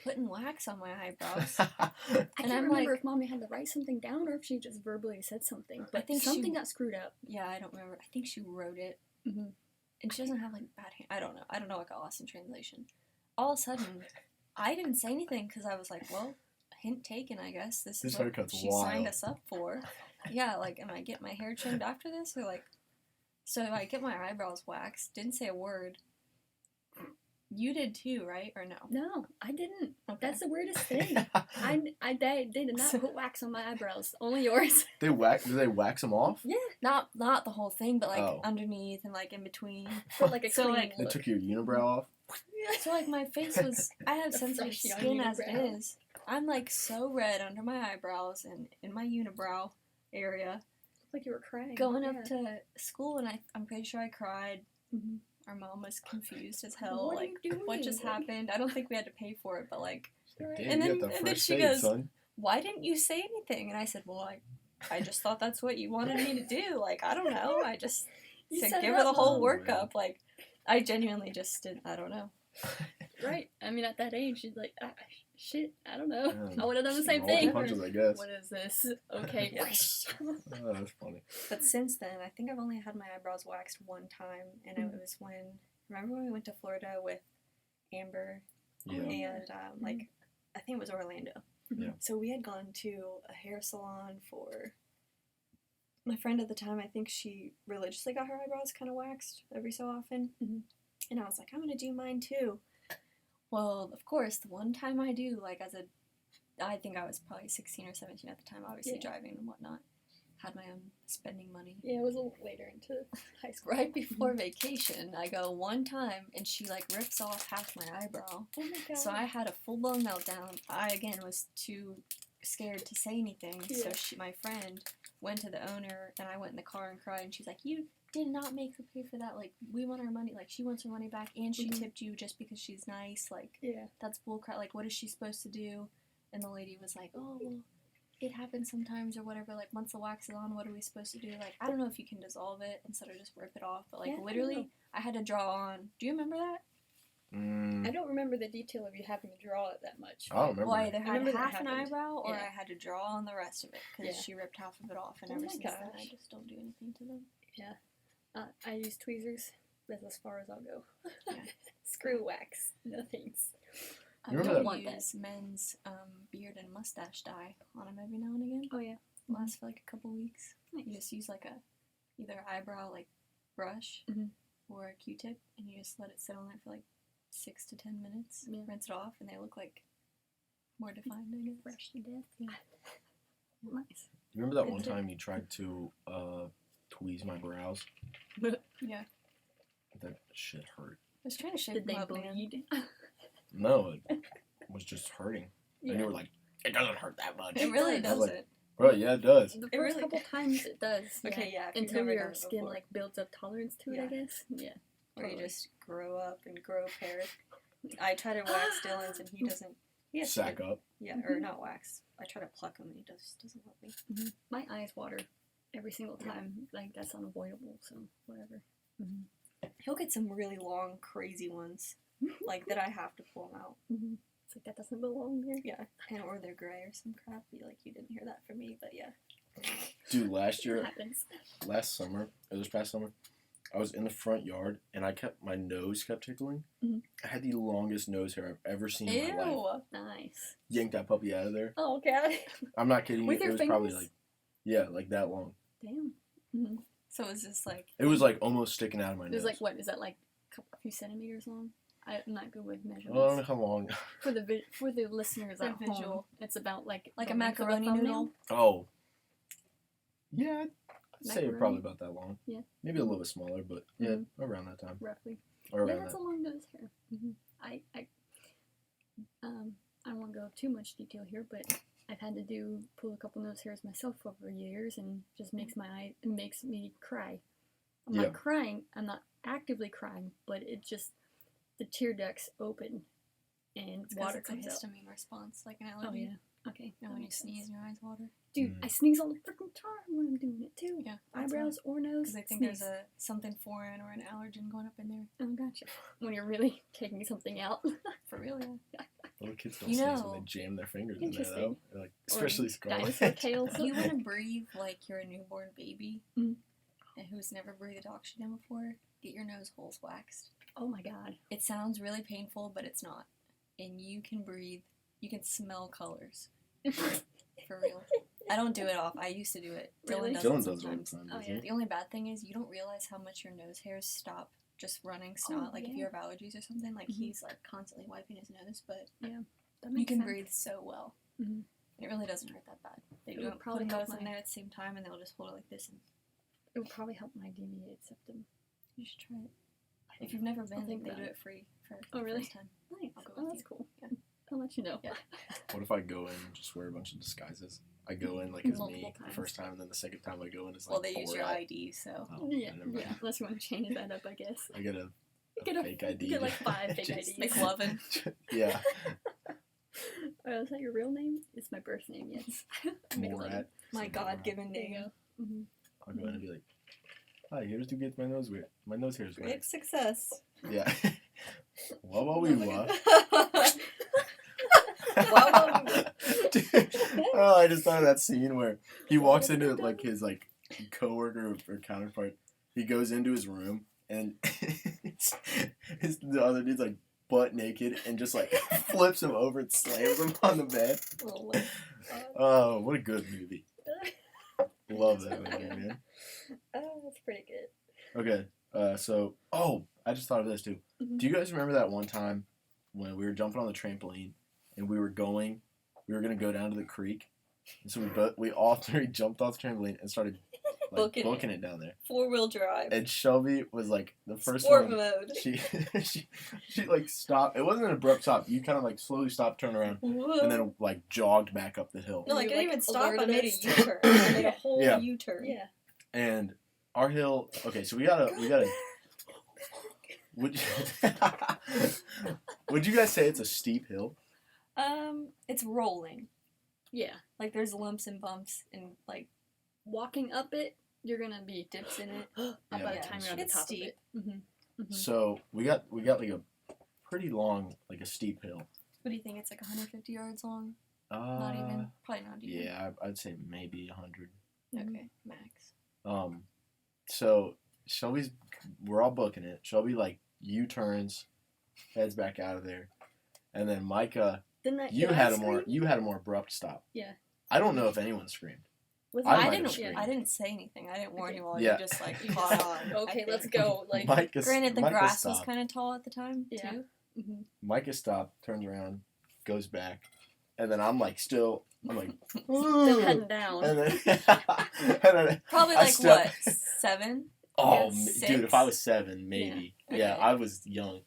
putting wax on my eyebrows. I And can't I'm remember like- if Mommy had to write something down or if she just verbally said something. But think something she- got screwed up. Yeah, I don't remember. I think she wrote it. Mm-hmm. And she doesn't have like bad hand. I don't know. I don't know what got lost in translation. All of a sudden, I didn't say anything because I was like, well, hint taken, I guess. This is This what haircut's she wild. signed us up for. Yeah, like, am I getting my hair trimmed after this? Or like, so I get my eyebrows waxed. Didn't say a word. You did too, right? Or no? No, I didn't. Okay. That's the weirdest thing. They did not put wax on my eyebrows. Only yours. Do they wax them off? Yeah. Not the whole thing, but like Oh. underneath and like in between. For like a So, clean like, They look. took your unibrow off? So like my face was, I have The sensitive fresh young skin as it unibrow. is. I'm like so red under my eyebrows and in my unibrow area. Like you were crying. Going Yeah. up to school and I'm pretty sure I cried. Mhm. Our mom was confused as hell. What are like, you doing? what just happened? I don't think we had to pay for it, but like, Right. Damn, And you then- got the and then fresh she fade, goes- son. why didn't you say anything? And I said, well, I just thought that's what you wanted me to do. Like, I don't know. I just You said set give it her the up, whole Mom. workup. Like, I genuinely just didn't, I don't know. Right. I mean, at that age, she's like, shit, I don't know. Yeah, I would have done the same roll the thing. punches, I guess. What is this? Okay. Yeah. Oh, that's funny. But since then, I think I've only had my eyebrows waxed one time, and it Mhm. was remember when we went to Florida with Amber Yeah. and like I think it was Orlando. Yeah. So we had gone to a hair salon for my friend at the time. I think she religiously got her eyebrows kind of waxed every so often, Mhm. and I was like, I'm gonna do mine too. Well, of course, the one time I do, like I think I was probably 16 or 17 at the time, obviously Yeah. driving and whatnot, had my own spending money. Yeah, it was a little later into high school. Right before vacation, I go one time and she like rips off half my eyebrow. Oh my god. So I had a full blown meltdown. I again was too scared to say anything. So Yeah. my friend went to the owner and I went in the car and cried and she's like, you did not make her pay for that. Like, we want our money. Like, she wants her money back and she Mhm. tipped you just because she's nice. Like, Yeah. that's bullcrap. Like, what is she supposed to do? And the lady was like, oh, well, it happens sometimes or whatever. Like, once the wax is on, what are we supposed to do? Like, I don't know if you can dissolve it instead of just rip it off. But, like, Yeah, I don't literally, know. I had to draw on. Do you remember that? I don't remember the detail of you having to draw it that much. I don't remember. Well, I either I had remember that half an happened. eyebrow or Yeah. I had to draw on the rest of it because Yeah. she ripped half of it off. And Oh ever my since then, I gosh. just don't do anything to them. Yeah. I use tweezers. That's as far as I'll go. Yeah. Screw wax. No thanks. I You remember don't that- Want that. use men's beard and mustache dye on them every now and again. Oh yeah. Lasts for like a couple weeks. You Nice. just use like either eyebrow like brush Mhm. or a Q-tip, and you just let it sit on there for like 6 to 10 minutes. Yeah. Rinse it off, and they look like more defined. I guess. Fresh to death. Yeah. Nice. You remember that Good one tip. time you tried to tweeze my brows? Yeah. That shit hurt. I was trying to shape Did they them up, man. bleed? No, it was just hurting. Yeah. And you were like, it doesn't hurt that much. It really does. I was doesn't. Bro, yeah, it does. The first really couple times it does. Okay, yeah, if you've Until never your done it skin before. like builds up tolerance to it, I Yeah. guess. Yeah. Or you Totally. just grow up and grow hair. I try to wax Dylan's, and he doesn't. He has Sack to, up. Yeah, or not wax. I try to pluck him, and he doesn't let me. My eyes water every single time. Like that's unavoidable. So whatever. He'll get some really long, crazy ones, like that I have to pull him out. It's like that doesn't belong there. Yeah, and or they're gray or some crap. Like you didn't hear that from me, but yeah. Dude, last It year, happens. last summer, or this past summer, I was in the front yard and my nose kept tickling. Mhm. I had the longest nose hair I've ever seen in my life. Ew. Nice. Yanked that puppy out of there. Oh god. I'm not kidding With you. It your was probably fingers? like, yeah, like that long. Damn. So it's just like It was like almost sticking out of my It nose. was like what? Is that like a few centimeters long? I'm not good with measurements. Well, I don't know how long. For the listeners For at home, visual. it's about like Like the a length of macaroni thumbnail. noodle? Oh. Yeah, I'd say Macaroni? probably about that long. Yeah. Maybe a little bit smaller, but yeah, Mhm. around that time. roughly. Or Yeah, around that's that. a long nose hair. I don't want to go too much detail here, but I've had to pull a couple nose hairs myself over years, and just makes it makes me cry. I'm Yeah. not crying. I'm not actively crying, but it just the tear ducts open and It's water it's a comes out. histamine response, like an allergy. Oh yeah. Okay. You know, that when you makes sneeze sense. and your eyes water. Dude, I sneeze all the freaking time when I'm doing it too. Yeah. Eyebrows or nose. Because I think sneeze. there's something foreign or an allergen going up in there. Oh, gotcha. When you're really taking something out. For real, yeah. Little kids don't You sneeze know- when they jam their fingers in there, Interesting. though. They're like, especially Scarlet. Dinosaur tails. You want to breathe like you're a newborn baby Mhm. and who's never breathed oxygen before, get your nose holes waxed. Oh my god. It sounds really painful, but it's not. And you can breathe. You can smell colors. For real. I don't do it off. I used to do it. Really? Dylan Dylan does does it it all the sometimes. time. Oh, doesn't yeah. he? The only bad thing is you don't realize how much your nose hairs stop just running snot. Oh, like if yeah. you have allergies or something, like Mhm. he's like constantly wiping his nose, but That you makes can sense. breathe so well. Mhm. And it really doesn't hurt that bad. They It do would put probably them help both in my- there at the same time and they'll just hold it like this and It would probably help my deviated septum. you should try it. If you've never been, think they about do it. it free for Oh, the really? first time. Nice. I'll go Oh, with that's you. cool. Yeah. I'll let you know. Yeah. What if I go in and just wear a bunch of disguises? I go in like as me Multiple the times. first time, and then the second time I go in is like Well, they use your Borat. ID, so. Oh, Yeah, never mind. yeah. Unless you want to change that up, I guess. I get a Get a- fake ID. get like 5 fake Just- IDs. McLovin. Yeah. Is that your real name? It's my birth name, yes. Morat. My Something God-given There you name. go. Mm-hmm. I'll go in and be like, hi, here's to get my nose weird. My nose hair is weird. Great success. Yeah. Wah wah wee wah. Dude, oh, I just thought of that scene where he walks into like his like coworker or counterpart. He goes into his room and the other dude's like butt naked and just like flips him over and slams him on the bed. Oh, what a good movie! Love that movie, man. Oh, that's pretty good. Okay, so I just thought of this too. Mhm. Do you guys remember that one time when we were jumping on the trampoline and we were gonna go down to the creek, and so we all three jumped off the trampoline and started like, booking it down there. 4-wheel drive. And Shelby was like the first Sport one. mode. She like stopped. It wasn't an abrupt stop. You kind of like slowly stopped, turned around, and then like jogged back up the hill. No, I You, didn't like, even stop. I alerted made a us. U-turn. I made a whole Yeah. U-turn. Yeah. And our hill. Okay, so we gotta. Would you guys say it's a steep hill? It's rolling. Yeah. Like there's lumps and bumps and like Walking up it, you're gonna be dips in it. up by Yeah, the time you're on the it's top steep. of it. Mm-hmm. So we got like a pretty long, like a steep hill. What do you think? It's like 150 yards long? Uh, Not even. Probably not even. Yeah, I'd say maybe 100. Okay, max. So we're all booking it. Shelby like U-turns, heads back out of there, and then Micah, you had a more abrupt stop. Yeah. I don't know if anyone screamed. Was I it- might have didn't. screamed. I didn't say anything. I didn't warn Okay. you all. Yeah. You just like caught on. Okay, I let's think. go. Like, Micah, Granted, the Micah grass was stopped. kind of tall at the time Yeah. too. mm-hmm. Micah stopped, turns around, goes back, and then I'm like still "Ooh." heading down. and then, and then Probably I like stepped- what 7? Oh, Yeah, dude, if I 6? was 7, maybe. Yeah. Yeah, Okay. I was young.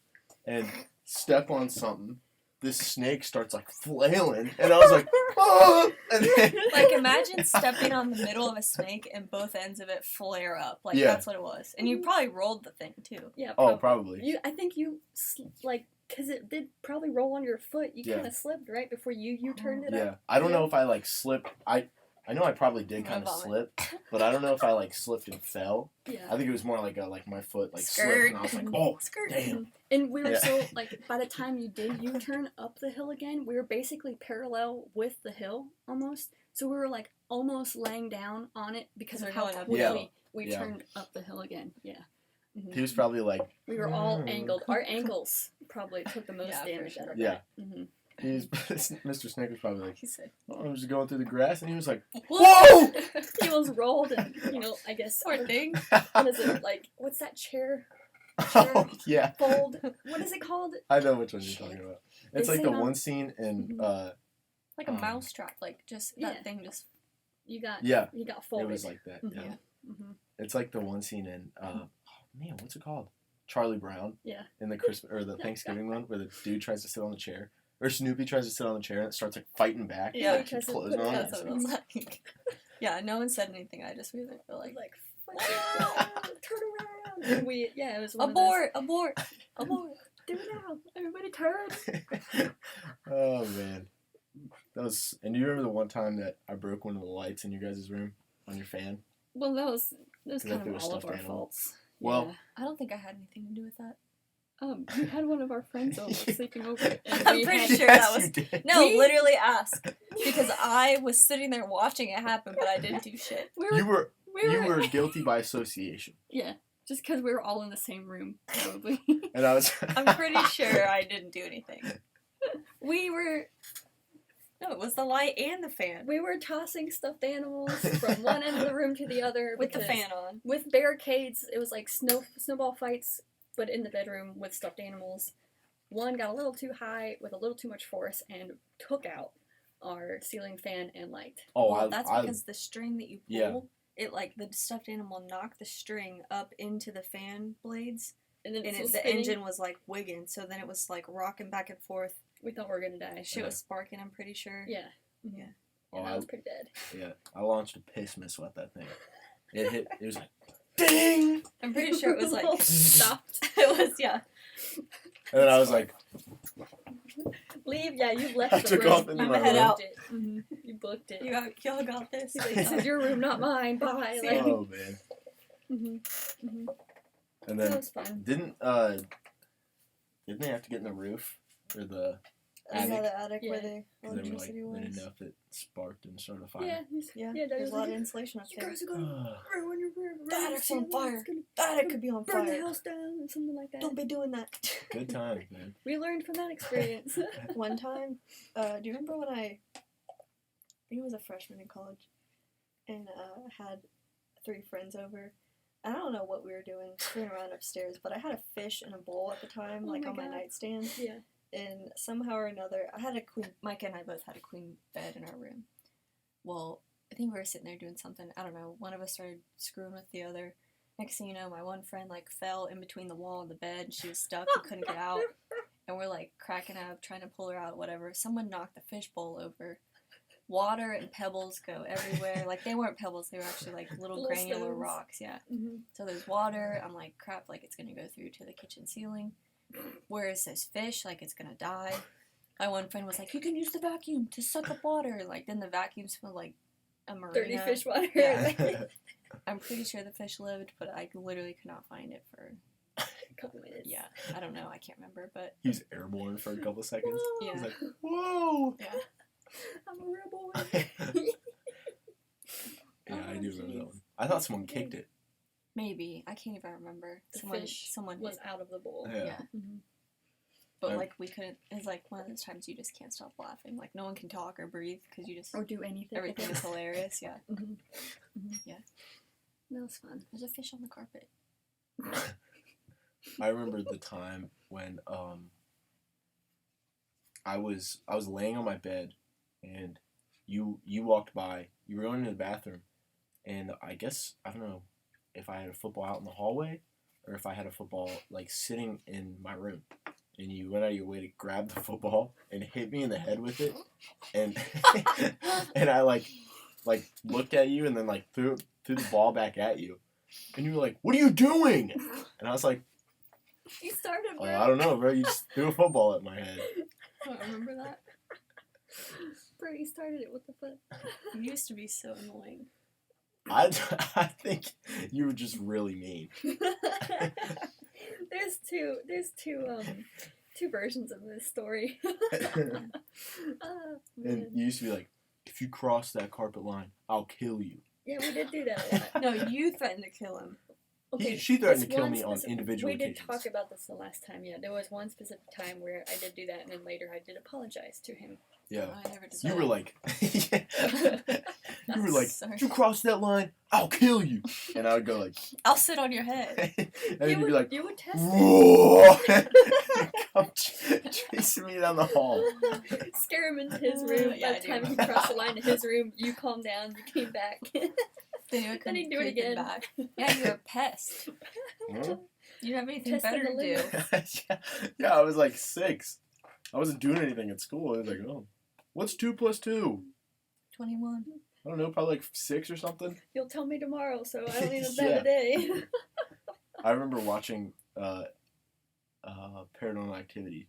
And step on something, this snake starts like flailing, and I was like, oh! And then, Like imagine stepping on the middle of a snake and both ends of it flare up. Like Yeah. that's what it was. And you probably rolled the thing too. Yeah. oh, probably. I think you like because it did probably roll on your foot. You Yeah. kind of slipped right before you turned it Yeah, up. I don't know if I like slipped. I know I probably did I'm kind of gonna slip, but I don't know if I like slipped and fell. Yeah. I think it was more like my foot like Skirt. slipped, and I was like, oh, Skirt. damn. And we were Yeah. so like by the time you did U-turn up the hill again, we were basically parallel with the hill almost. So we were like almost laying down on it because We're of how going up quickly hill. we Yeah. turned up the hill again. Yeah. Mhm. He was probably like, We were all angled. Our ankles probably took the most Yeah, for damage sure. out of Yeah. that. Mm-hmm. Mr. Snake was probably like, He said, oh, I'm just going through the grass, and he was like, "Whoa!" He was rolled and I guess Poor thing. what is it like? What's that chair oh, yeah. fold? What is it called? I know which one you're talking about. It's They like say the on- one scene in, Like a mouse trap. Like just Yeah. that thing just. You got yeah, he got it folded. was like that. Mhm. Yeah. Mm-hmm. It's like the one scene in, oh, man, what's it called? Charlie Brown. Yeah. In the Christmas or the Thanksgiving one, where the dude tries to sit on the chair, or Snoopy tries to sit on the chair, and it starts like fighting back. Yeah. Like, He tries to clothes put it on. on. That's what it was like. Yeah, no one said anything. I just really feel like. Like turn around. And it was one Abort! Abort! Abort! Do it now. Everybody turn. Oh man, that was. And do you remember the one time that I broke one of the lights in your guys' room on your fan? Well, that was Because I kind threw a of all of stuffed our animal. faults. Well, Yeah. I don't think I had anything to do with that. We had one of our friends over sleeping over, and I'm we pretty had sure yes, that was- you did. No, We- literally ask. Because I was sitting there watching it happen, but I didn't do shit. You were we you were guilty by association, yeah, just because we were all in the same room, probably. and I was. I'm pretty sure I didn't do anything. we were No, it was the light and the fan. tossing stuffed animals from one end of the room to the other With the because fan on. with barricades. It was like snowball fights, but in the bedroom with stuffed animals. One got a little too high with a little too much force and took out our ceiling fan and light. Oh, Well, that's because the string that you pull, Yeah. it like the stuffed animal knocked the string up into the fan blades, And then and it was the spinning. engine was like wigging, so then it was like rocking back and forth. We thought we were gonna die. Shit was sparking, I'm pretty sure. Yeah. Yeah. Oh, And that I, was pretty bad. yeah, I launched a piss missile at that thing. It hit. It was like, ding, I'm pretty sure it was like Stopped. it was, yeah. and then I was like, Leave. Yeah, you left I the took room. off into You my booked room. it. Mm-hmm. You booked it. Y'all got this. He's like, this is your room, not mine. Bye. See Like, ya. oh man. mm-hmm. And That then was fun. didn't they have to get in the roof or the Yeah, attic? the attic Yeah. where the 'Cause they were like, electricity they didn't was. know if it sparked and started a fire. Yeah. Yeah, Yeah, there's a lot of like, insulation you upstairs. guys are gonna ruin your room. The ruin attic's your on ceiling, fire. it's gonna The attic could be on burn the fire. house down and something like that. Don't be doing that. Good times, man. We learned from that experience. One time, do you remember when I think it was a freshman in college, and had 3 friends over, and I don't know what we were doing, screwing around upstairs, but I had a fish in a bowl at the time, Oh like my on my God. nightstand, Yeah. and somehow or another, I had a queen, Micah and I both had a queen bed in our room. Well, I think we were sitting there doing something, I don't know, one of us started screwing with the other. Next thing you know, my one friend, like, fell in between the wall and the bed, and she was stuck and couldn't get out. And we're like cracking up, trying to pull her out, whatever. Someone knocked the fishbowl over. Water and pebbles go everywhere. Like, they weren't pebbles, they were actually like little Little granular stones. rocks, yeah. Mm-hmm. So there's water. I'm like, crap, like it's gonna go through to the kitchen ceiling. Where is this fish? Like, it's gonna die. My one friend was like, you can use the vacuum to suck up water. Like, then the vacuum smelled like a marina. Dirty fish water. Yeah. I'm pretty sure the fish lived, but I literally could not find it for, A couple minutes. yeah, I don't know, I can't remember, but He was airborne for a couple seconds. Whoa. yeah. He's like, whoa. Yeah. I'm a real boy. Yeah, I Oh, do remember that jeez. one. I thought someone kicked it. Maybe. I can't even remember. The Someone fish someone was hit. out of the bowl. Yeah. Yeah. Mm-hmm. But I- like we couldn't. It's like one of those times you just can't stop laughing. Like no one can talk or breathe because you just Or do anything. everything is hilarious. Yeah. Mm-hmm. Yeah. That was fun. There's a fish on the carpet. I remember the time when I was laying on my bed and you walked by. You were going to the bathroom, and I guess I don't know if I had a football out in the hallway or if I had a football like sitting in my room. And you went out of your way to grab the football and hit me in the head with it, and and I like looked at you and then like threw the ball back at you, and you were like, "What are you doing?" And I was like, You started, "Oh, bro. I don't know, bro. You just threw a football at my head." I don't remember that. Bro, you started it. What the fuck? You used to be so annoying. I think you were just really mean. There's two versions of this story. Oh, And man. you used to be like, "If you cross that carpet line, I'll kill you." Yeah, we did do that a lot. No, you threatened to kill him. She threatened this to kill one me on specific- individual We did occasions. talk about this the last time, yeah. There was one specific time where I did do that, and then later I did apologize to him. Yeah. I never did You that. were like, you were like, Sorry. "If you cross that line, I'll kill you." And I would go like, I'll sit on your head. and then you'd be like, you would test it. "Whoa!" Come chasing me down the hall. Scare him into his room. Yeah, By I the time do. he crossed the line to his room, you calmed down, you came back. Then he'd do it again. Back. Yeah, you're a pest. Huh? You don't have anything Testing better the to do. Yeah, I was like 6. I wasn't doing anything at school. I was like, "Oh, what's 2 plus 2? 21. I don't know, probably like 6 or something." You'll tell me tomorrow, so I don't need a Yeah. better day. I remember watching Paranormal Activity.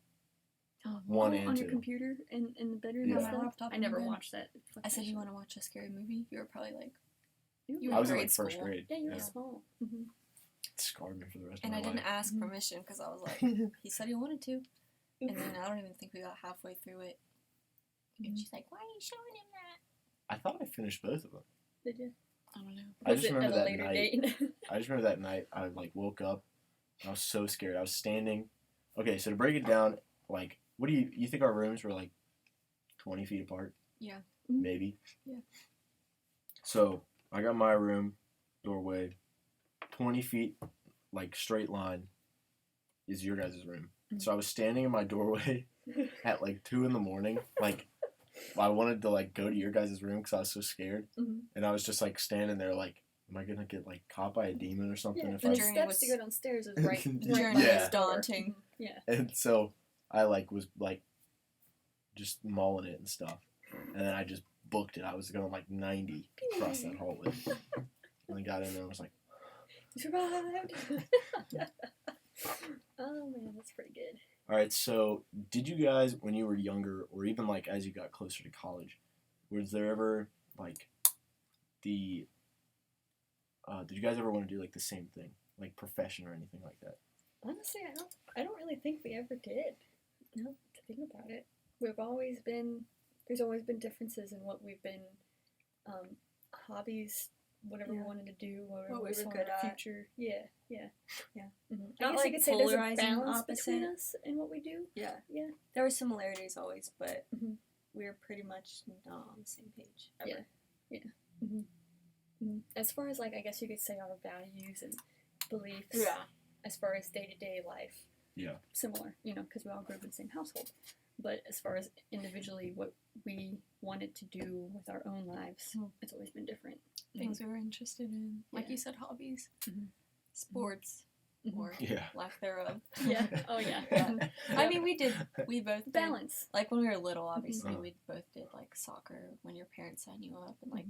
Oh, One oh, and on your two. computer in the bedroom Yeah. and On my stuff? laptop I in never bed. watched that. Fuck I that said, you shit. want to watch a scary movie? You were probably like, You were I was in grade like first school. grade. Yeah, you were Yeah. small. Mm-hmm. It scarred me for the rest and of I my didn't life. ask Mhm. permission because I was like, he said he wanted to. And then I don't even think we got halfway through it. And she's like, why are you showing him that? I thought I finished both of them. Did you? I don't know. I Was just it remember at a that later night. date? I just remember that night. I like woke up. And I was so scared. I was standing. Okay, so to break it down, like, what do you think our rooms were like 20 feet apart? Yeah. Maybe. Yeah. So I got my room doorway, 20 feet, like straight line, is your guys' room. So I was standing in my doorway at like 2 a.m. Like, I wanted to like go to your guys' room because I was so scared, and I was just like standing there like, am I gonna get like caught by a demon or something? Yeah, If and I the journey steps was- to go downstairs is right. The right journey by Yeah. was the door. daunting. Mhm. Yeah. And so I like was like just mauling it and stuff. And then I just booked it. I was going like 90 across that hallway. And I got in there and was like, You survived. Oh man, that's pretty good. alright, so did you guys, when you were younger, or even like as you got closer to college, was there ever like did you guys ever want to do like the same thing? Like profession or anything like that? Honestly, I don't really think we ever did. No, to think about it, there's always been differences in what we've been, hobbies, whatever we Yeah. wanted to do, whatever What we we were saw in good our at. future. Yeah. Not I guess like you could say there's a polarizing balance opposite. between us in what we do. Yeah. Yeah. There were similarities always, but Mhm. we were pretty much not on the same page. Ever. Yeah. As far as like, I guess you could say our values and beliefs. Yeah. As far as day-to-day life. Yeah. Similar, because we all grew up in the same household. But as far as individually what we wanted to do with our own lives, it's always been different. Things we were interested in. Like Yeah. you said, hobbies. Mhm. Sports. Mhm. Or Yeah. lack thereof. Yeah. Oh yeah. Yeah. I mean, we both did. Balance. Like when we were little, obviously, Mhm. we both did like soccer when your parents signed you up, and like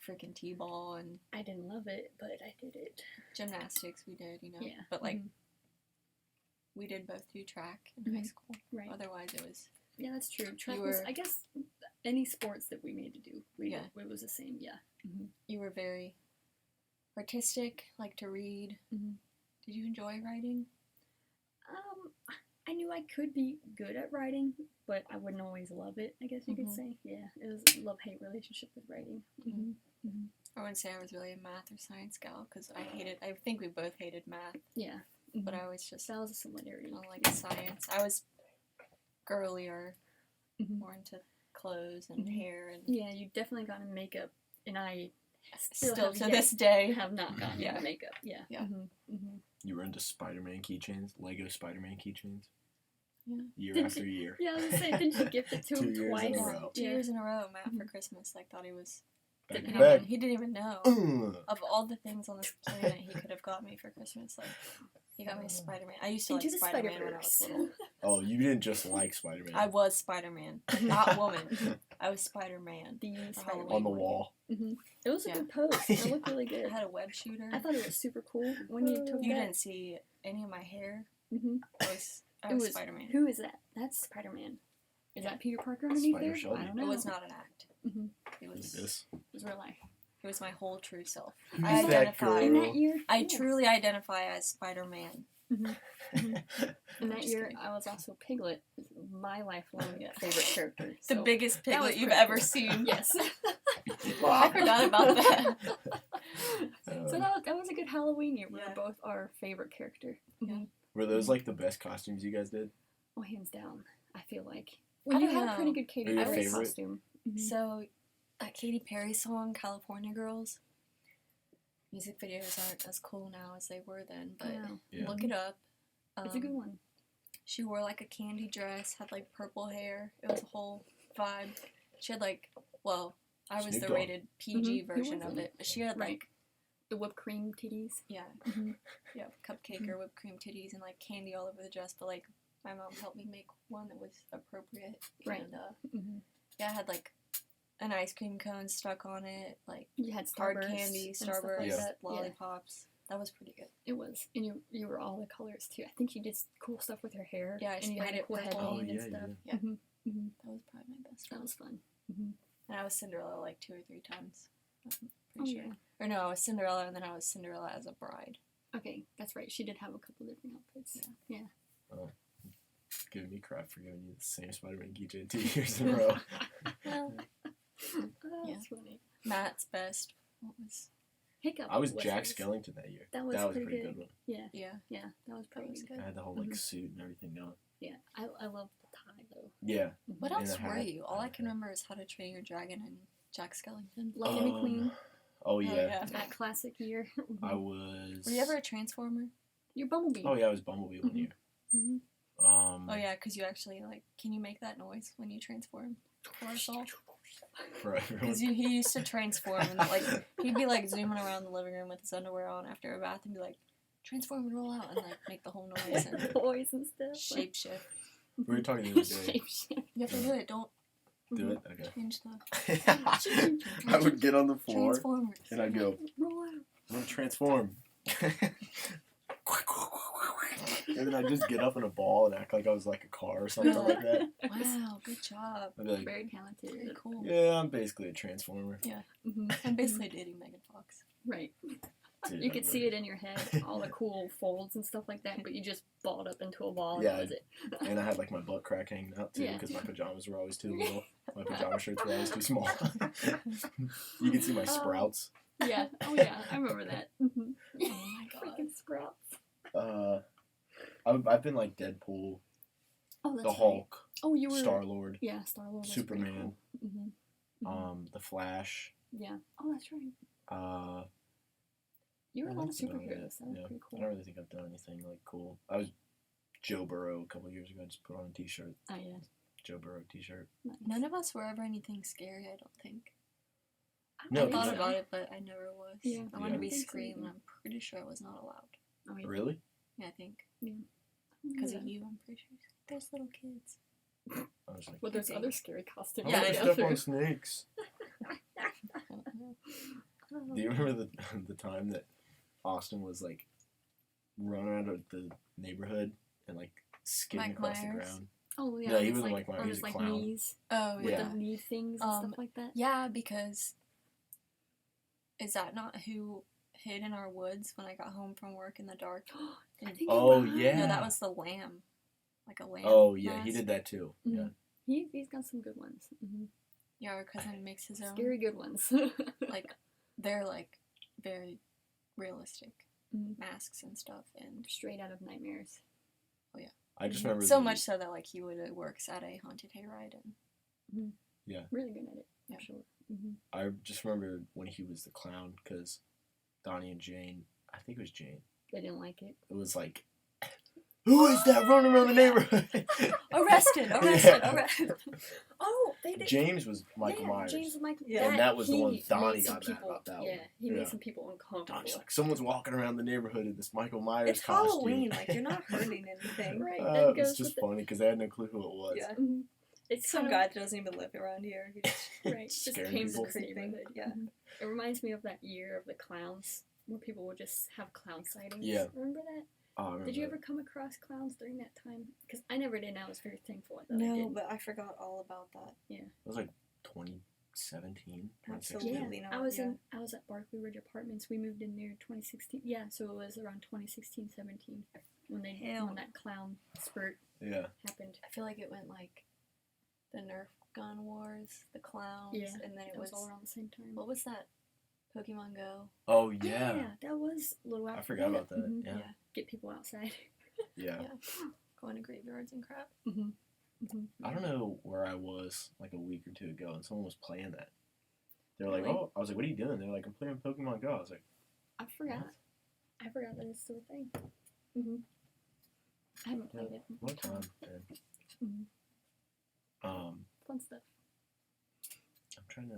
freaking t-ball and I didn't love it, but I did it. gymnastics. We did, Yeah. But like we did both do track in high school. Right. Otherwise, it was Yeah, that's true. Track You was, were- I guess, any sports that we made to do, Yeah. it was the same. Yeah. you were very artistic, like to read. Mhm. Did you enjoy writing? I knew I could be good at writing, but I wouldn't always love it. I guess you could Mhm. say. Yeah, it was a love-hate relationship with writing. I wouldn't say I was really a math or science gal because I think we both hated math, Yeah. but I was just That was a similarity. like science. I was girlier, Mhm. more into clothes and Mhm. hair, and Yeah, you definitely got in makeup, and I still have to yet this day. have not gotten Yeah. into makeup. Yeah. Yeah. You were into Spider-Man keychains, Lego Spider-Man keychains? Yeah. Year Did after year. Yeah, I was gonna say, didn't you gift it to 2 him years in a twice? row. 2 Yeah. years in a row, Matt for Christmas, like thought he was. Back Didn't to back. He didn't even know. Ugh. Of all the things on this planet he could have got me for Christmas, like he got me Spider-Man. I used to Into like the Spider-Man when I was Spider-Verse. little. Oh, you didn't just like Spider-Man. I was Spider-Man, not woman. I was Spider-Man. The Halloween. Spider-Man. On the wall. It was a Yeah. good post. It looked really I good. had a web shooter. I thought it was super cool when you took You that. didn't see any of my hair. Mm-hmm. I was Spider-Man. Who is that? That's Spider-Man. Is Yeah. that Peter Parker underneath Spider there? Shelby. I don't know. It was not an act. Mhm. It Like was this. It was real life. it was my whole true self. Who's I that identify. In girl? that year? I yeah. truly identify as Spider-Man. In that Just year, kidding. I was also Piglet, my lifelong Yeah. favorite character. The so- biggest that was piglet you've pretty ever cool. seen. Yes. I forgot about that. So that was a good Halloween year. We Yeah. were both our favorite character. Yeah. Were those like the best costumes you guys did? Oh, hands down. I feel like. Well, I you don't had a know. pretty good Katy Or your Perry favorite? costume. So, that Katy Perry song, California Girls, music videos aren't as cool now as they were then, but Wow. Yeah. look it up. It's a good one. She wore like a candy dress, had like purple hair. It was a whole vibe. She had like, well, I was Snoop the Dogg. rated PG Mhm. version You of were. it, but she had Right. like, The whipped cream titties. yeah, Mhm. yeah, cupcake or whipped cream titties and like candy all over the dress. But like, my mom helped me make one that was appropriate. Right. And Mm-hmm. yeah, I had like an ice cream cone stuck on it, like You had hard Starburst candy, and stuff Starburst, like that. Yeah. lollipops. That was pretty good. It was, and you were all the colors too. I think she did cool stuff with her hair. Yeah, I and you sprayed had it cool purple. headband Oh, and yeah, stuff. Yeah. Mhm, mhm. That was probably my best That one. was fun. Mm-hmm. And I was Cinderella like 2 or 3 times. I'm Oh pretty sure. yeah. Or no, I was Cinderella, and then I was Cinderella as a bride. Okay, that's right. She did have a couple different outfits. Yeah. Giving me crap for giving you the same Spider-Man keychain 2 years in a row. Well, Oh, Yeah. that's funny. Matt's best. What was? Hiccup. I was Jack his. Skellington that year. That was a pretty pretty good. good one. Yeah. Yeah, Yeah. That was that pretty was good. good. I had the whole like suit and everything going. Yeah. I love the tie though. Yeah. What And else a were hat. you? All I can remember is How to Train Your Dragon and Jack Skellington. Lightning McQueen. Oh yeah. yeah. That classic year. I was. Were you ever a Transformer? You're Bumblebee. Oh yeah, I was Bumblebee one Mhm. year. Mm-hmm. Oh yeah, because you actually like. Can you make that noise when you transform? For us all? For everyone. Because he used to transform and like he'd be like zooming around the living room with his underwear on after a bath and be like, transform and roll out and like make the whole noise and Boys and stuff. shape shift. We were talking the other day. Shape shift. You have to do it. Don't Do it. Okay. change the I would get on the floor Transformers. and I'd go, Roll out. I'm gonna transform. And then I'd just get up in a ball and act like I was like a car or something like that. Wow, good job. I'd be like, Very talented. Very cool. yeah, I'm basically a transformer. Mm-hmm. I'm basically dating Megan Fox. Right. Dude, You could I'm see like- it in your head, all the cool folds and stuff like that, but you just balled up into a ball and Yeah, that was it. And I had like my butt crack hanging out too Yeah. because my pajamas were always too little. My pajama shirts were always too small. You can see my sprouts. Yeah. Oh yeah, I remember that. Mm-hmm. Oh my god. Freaking sprouts. I've been like Deadpool, Oh, that's the right. Hulk, Oh, you were. Star-Lord, Yeah, Star-Lord. Superman, Cool. Mm-hmm. the Flash. Yeah. Oh, that's right. You were a I lot of think that's about superheroes. it. That was Yeah. pretty I cool. don't really think I've done anything like cool. I was Joe Burrow a couple years ago. I just put on a t-shirt. Oh yeah. Joe Burrow t-shirt. Nice. None of us were ever anything scary, I don't think. No, I thought yeah. about it, but I never was. Yeah. I wanted to Yeah. be I think so Scream, and either. I'm pretty sure I was not allowed. Oh, yeah. Really? Yeah, I think. Yeah. Because of you, I'm pretty sure. There's little kids. I was like, Well, there's I other think. scary costumes. I Yeah, want I to know. step on snakes. I don't know. Oh, Do you remember the time that Austin was like running out of the neighborhood and like skidding Mike across the Myers? ground? Oh yeah. No, he it's wasn't like like Myers, on he his was a like clown. knees Oh, with Yeah. the knee things and Um, stuff like that. Yeah, because is that not who hid in our woods when I got home from work in the dark? I think Oh, you're right. yeah. No, that was the lamb. Like a lamb. Oh yeah, he mask. did that too. Mhm. Yeah. He's got some good ones. Mm-hmm. Yeah, our cousin makes his own. Scary good ones. Like, they're like very realistic Mhm. masks and stuff. And Straight out of nightmares. I just remember so the- much so that like he would works at a haunted hayride and Really good at it. Yeah. For sure. Mm-hmm. I just remember when he was the clown because Donnie and Jane, I think it was Jane. They didn't like it. It was like, who is that running around the neighborhood? arrested. Yeah. Arrested. Oh, they did. James was Michael Myers. James was Michael. Yeah. And that was the he one Donnie made some got mad people- about that Yeah, one. he Yeah. made some people uncomfortable. Donnie's like, someone's walking around the neighborhood in this Michael Myers It's costume. Halloween. Like you're not hurting anything. Right. It that was goes just with funny because they had no clue who it was. Yeah. Mhm. It's Some kind guy that doesn't even live around here. He just right. Just Scaring came to people. this neighborhood. Yeah. Mhm. It reminds me of that year of the clowns, where people would just have clown sightings. Yeah. Remember that? Oh, I remember Did you that. ever come across clowns during that time? Because I never did, and I was very thankful that I no, did. but I forgot all about that. It was like 2017, 2016. Yeah, Absolutely not, I was yeah. I was at Barclay Ridge Apartments. We moved in there 2016. Yeah, so it was around 2016, 17 when Hell. when that clown spurt Yeah. happened. I feel like it went like the Nerf gun wars, the clowns, Yeah, and then it It was was all around the same time. what was that? Pokemon Go. Oh, yeah. that was a little. I after forgot about that. Mhm. Yeah. Get people outside. Yeah. Yeah. Going to graveyards and crap. Mm-hmm. Mm-hmm. I don't know where I was like a week or two ago, and someone was playing that. They were like, Really? "Oh," I was like, "What are you doing?" They're like, "I'm playing Pokemon Go." I was like, I forgot. I forgot that it's still a thing. Mm-hmm. I haven't played it. "What time?" Man. Mhm. Fun stuff. I'm trying to.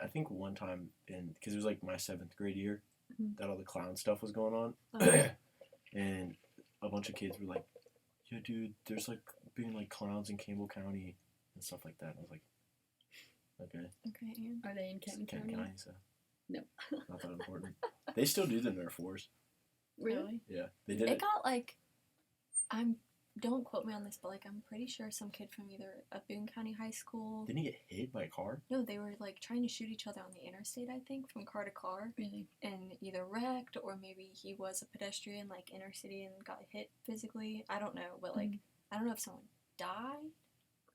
I think one time because it was like my 7th grade year Mhm. that all the clown stuff was going on, Um, and a bunch of kids were like, "Yeah, dude, there's like being like clowns in Campbell County and stuff like that." And I was like, "Okay, Okay, and are they in it's Kenton Kent County? County, so No. not that important." They still do the Nerf wars. Really? Yeah, they did It it. got like, don't quote me on this, but like I'm pretty sure some kid from either a Boone County high school. Didn't he get hit by a car? No, they were like trying to shoot each other on the interstate, I think, from car to car, Really? and either wrecked or maybe he was a pedestrian like inner city and got hit physically. I don't know, but like I don't know if someone died.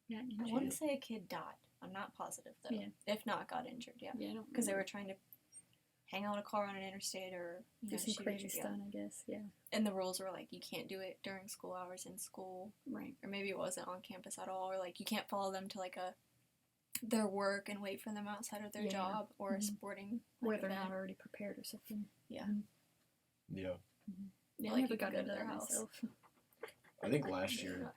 Yeah. I want to say a kid died. I'm not positive though. Yeah. If not, got injured. Yeah. Yeah, I don't Because they know. were trying to hang out a car on an interstate or Do some shoot crazy each- yeah. stuff, I guess. Yeah. And the rules were like you can't do it during school hours in school, Right. or maybe it wasn't on campus at all, or like you can't follow them to like their work and wait for them outside of their Yeah. job or a Mhm. sporting Where like, they're event. not already prepared or something. Yeah. Yeah, Like, I you never can got go to into their that house. myself. I think last year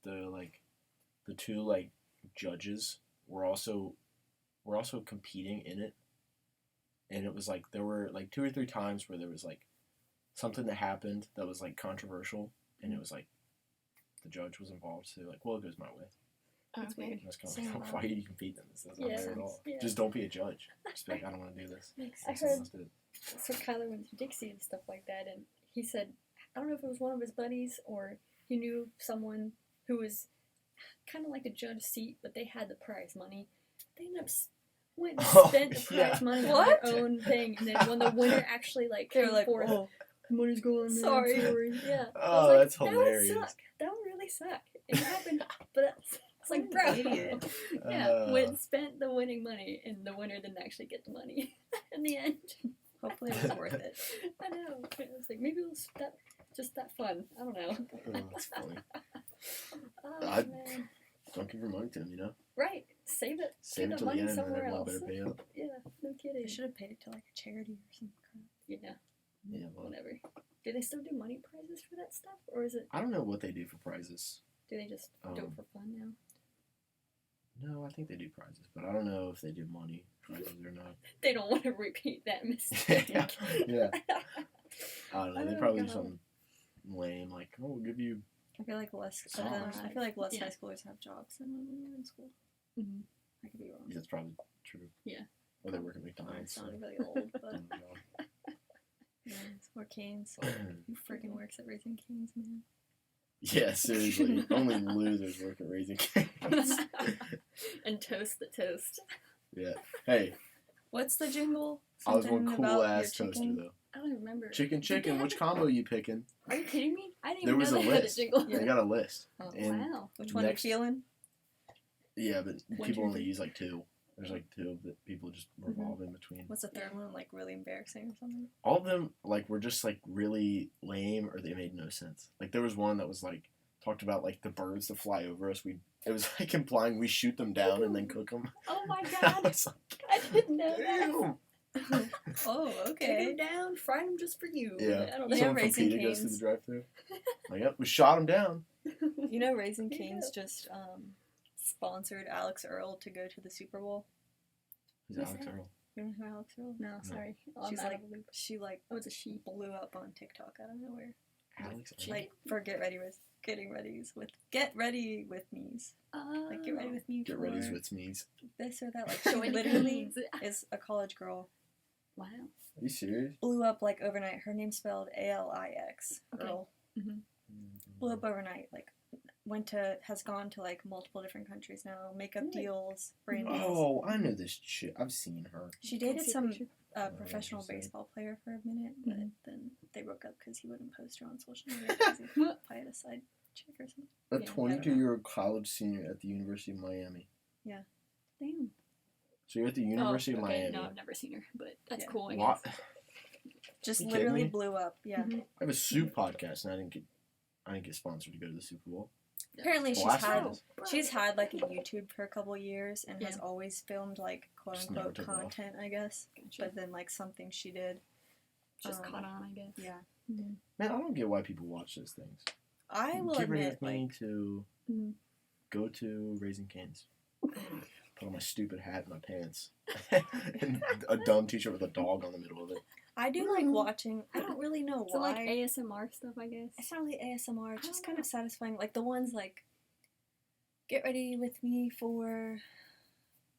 the two like judges were also competing in it, and it was like there were like 2 or 3 times where there was like something that happened that was like controversial, and it was like the judge was involved, so they're like, well, it goes my way. That's Okay. weird. And that's kind Same of like, why are you competing in this? That's not Yeah, fair at all. yeah. Just don't be a judge. Just be like, I don't want to do this. Makes I Let sense. someone heard- else do it. So Kyler went to Dixie and stuff like that, and he said, I don't know if it was one of his buddies or he knew someone who was kind of like a judge seat, but they had the prize money. They ended up went and Oh, spent the prize yeah. money What? on their own thing, and then when the winner actually like They were came like, forth, oh, the money's going. Man, Sorry. Yeah. I Oh, was like, that's that hilarious. would suck. That would really suck. It happened, but it's like, bro. Idiot. Yeah, went spent the winning money, and the winner didn't actually get the money in the end. hopefully it was worth it. I know. It was like maybe it was just that fun. I don't know. Oh, that's funny. Oh I- man. Don't give your money to him, you know? Right. Save it. Save Give it the till the money end and then somewhere everyone else. better pay up. Yeah. No kidding. They should have paid it to like a charity or some crap. Yeah. Yeah, well, Whatever. Do they still do money prizes for that stuff, or is it? I don't know what they do for prizes. Do they just do it Um, for fun now? No, I think they do prizes, but I don't know if they do money prizes or not. They don't want to repeat that mistake. Yeah. I don't know. They Oh, probably do God. something lame, like, oh, we'll give you. I feel like less of Songs. them. I feel like less Yeah. high schoolers have jobs than when we were in school. Mhm. I could be wrong. That's probably true. Yeah. Or they work at I'm McDonald's. So. sounding really old, but Oh, yeah, or Canes. God. Who freaking works at Raising Canes, man? Yeah, seriously. Only losers work at Raising Cane's. And toast the toast. Yeah. Hey, What's the jingle? I was Something one about cool your ass toaster chicken? though. I don't even remember. Chicken, Did they chicken. have Which it? combo you picking? Are you kidding me? I didn't There even was know a they had a list. jingle. Yeah. They got a list. Oh, And Wow. which one next- are you feeling? Yeah, but One, people two, only three. use like 2. There's like 2 that people just revolve in between. What's the third one? Like really embarrassing or something? All of them like were just like really lame or they made no sense. Like there was one that was like talked about like the birds that fly over us. It was like implying we shoot them down and then cook them. Oh my I god. was like, I didn't know that. damn. Oh, Take okay. them down, fry them just for you. Yeah. I don't You know. know, Someone from Raising PETA goes through the Cane's. drive-thru. Like, yep, we shot him down. You know, Raising There you Cane's go. just sponsored Alex Earl to go to the Super Bowl. Who's Who's Alex that? Earl? You know who Alex Earl? No, sorry. I'm She's out like, of the loop. she like Oh, it's a she. blew up on TikTok out of nowhere. Alex Earl. Like for get ready with me's. Like get ready with me Get for ready with me's. this or that. Like she Join the literally canes. is a college girl. Wow. Are you serious? Blew up like overnight. Her name's spelled Alix. Okay. Earl. Blew up overnight. Like has gone to like multiple different countries now. Makeup Really? deals, brand deals. Oh, I know this chick. I've seen her. She Can I dated see a some picture? professional interesting. baseball player for a minute, but Mhm. then they broke up because he wouldn't post her on social media because he probably had a side chick or something. A Yeah, 22-year-old college senior at the University of Miami. Damn. So you're at the University oh, of okay. Miami. No, I've never seen her, but that's Yeah. cool. I What? guess. Just You kidding literally me? blew up. Yeah. Mhm. I have a soup podcast and I didn't get sponsored to go to the Super Bowl. Apparently Well, she's that's had nice. she's had like a YouTube for a couple years and has Yeah. always filmed like quote Just never unquote took off. content, I guess. Gotcha. But then like something she did. Just caught on, I guess. Yeah. Man, I don't get why people watch those things. I will Get ready admit, with me like to Mhm. go to Raising Cane's. Put on my stupid hat and my pants. And a dumb t-shirt with a dog on the middle of it. I do like watching. I don't really know So why. like ASMR stuff, I guess. It's not really ASMR. It's I just don't kind know. of satisfying. Like the ones like, get ready with me for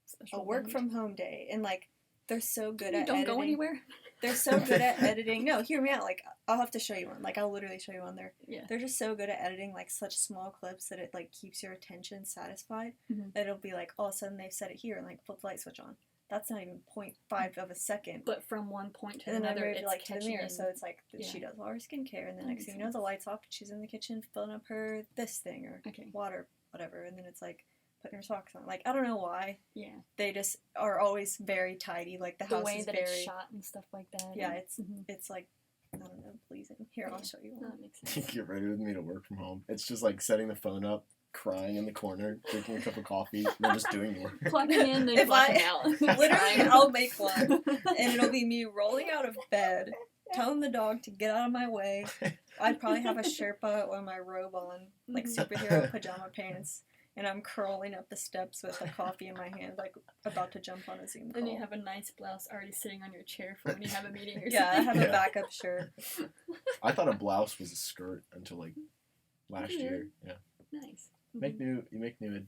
Special a work event. from home day, and like They're so good You at don't editing. go anywhere. They're so good at editing. No, hear me out. Like, I'll have to show you one. Like, I'll literally show you one there. Yeah. They're just so good at editing, like, such small clips that it, like, keeps your attention satisfied. Mhm. That it'll be like, all of a sudden they've set it here and, like, flip the light switch on. That's not even 0.5 of a second. But from one point to And then I another, moved, it's like, to the catching mirror. in. So it's like, Yeah. she does all her skincare. And then That next makes thing you know, the sense. light's off. She's in the kitchen filling up her this thing or Okay. water, whatever. And then it's like, putting her socks on. Like, I don't know why. Yeah. They just are always very tidy. Like, the The house way is that very... it's shot and stuff like that. Yeah, and- it's Mhm. it's like, I don't know, pleasing. Here, I'll Yeah. show you No, one. that makes sense. Get ready with me to work from home. It's just like setting the phone up, crying in the corner, drinking a cup of coffee, and then just doing work. Clocking in, then If clocking I- out. Literally, I'll make one. And it'll be me rolling out of bed, telling the dog to get out of my way. I'd probably have a Sherpa or my robe on, like Mhm. superhero pajama pants. And I'm curling up the steps with a coffee in my hand, like about to jump on a Zoom call. Then you have a nice blouse already sitting on your chair for when you have a meeting or Yeah, I something. have Yeah. a backup shirt. I thought a blouse was a skirt until like last Really? year. Yeah. Nice. Make Mhm. new. You make new.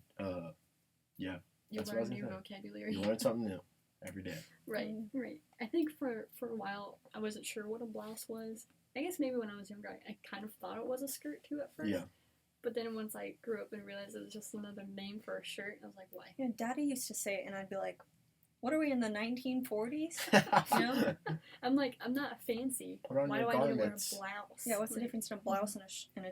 You that's what I learn was new gonna say. vocabulary. You learn something new every day. Right, right. I think for a while I wasn't sure what a blouse was. I guess maybe when I was younger I kind of thought it was a skirt too at first. Yeah. But then once I grew up and realized it was just another name for a shirt, I was like, why? Yeah, Daddy used to say it, and I'd be like, what are we in the 1940s? No. I'm like, I'm not fancy. Put on Why your do I need to wear a garments. blouse? Yeah, what's the Like, difference in a blouse and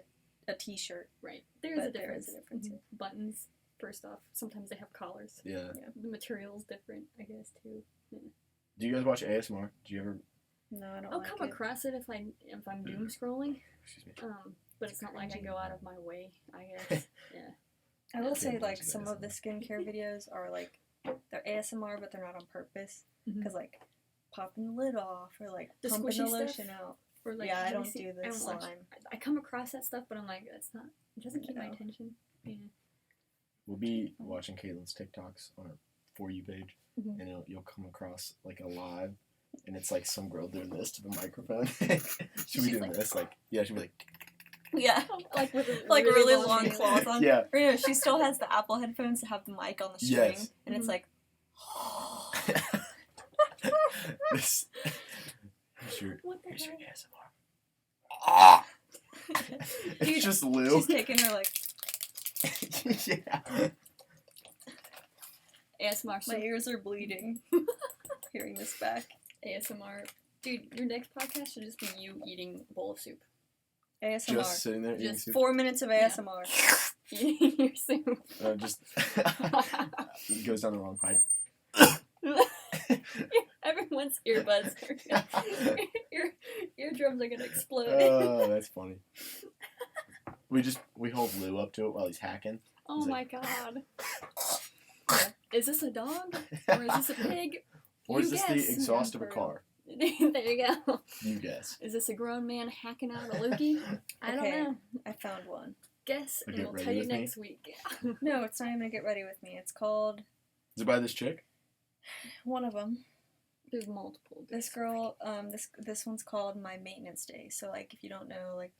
a t-shirt? Right. There's a But there difference. is a difference, Mhm. Buttons, first off. Sometimes they have collars. Yeah. The material's different, I guess, too. Do you guys watch ASMR? Do you ever? No, I don't I'll like come it. across it if I'm doom scrolling. Excuse me. But it's not like I cringy. go out of my way, I guess. Yeah. I will Yeah. say, Can't like, watch some that of the skincare videos are, like, they're ASMR, but they're not on purpose. Mhm. Because, like, popping the lid off or, like, The pumping the squishy stuff? lotion out. Or like, Yeah, I have you don't seen- do the I don't watch- slime. I come across that stuff, but I'm like, it's not. It doesn't keep my No. attention. Yeah. We'll be watching Caitlin's TikToks on her For You page, Mhm. and you'll come across like a live, and it's like some girl doing this to the microphone. She'll be She's doing like- this, like yeah, she'll be like Yeah. Like with a Like, really long nail. claws on. yeah. Or, no, she still has the Apple headphones that have the mic on the string. Yes. And it's Mhm. like, this. Here's your, What the here's your hell? ASMR. Ah! It's Dude, just Lou. she's taking her, like, Yeah. ASMR. my ears are bleeding. Hearing this back. ASMR. Dude, your next podcast should just be you eating a bowl of soup. ASMR. Just sitting there eating Just soup. 4 minutes of Yeah. ASMR. Eating your soup. Just it goes down the wrong pipe. Everyone's earbuds are your eardrums are gonna explode. Oh, that's funny. We hold Lou up to it while he's hacking. Oh he's my like- god. Is this a dog? Or is this a pig? Or is You this guess. the exhaust of a For- car? There you go. You guess. Is this a grown man hacking out a loogie? I don't Okay. know. I found one. Guess, So and get we'll ready tell you with me. next week. No, it's not even Get Ready With Me. It's called, Is it by this chick? one of them. There's multiple. This girl, this one's called My Maintenance Day. So, like, if you don't know, like,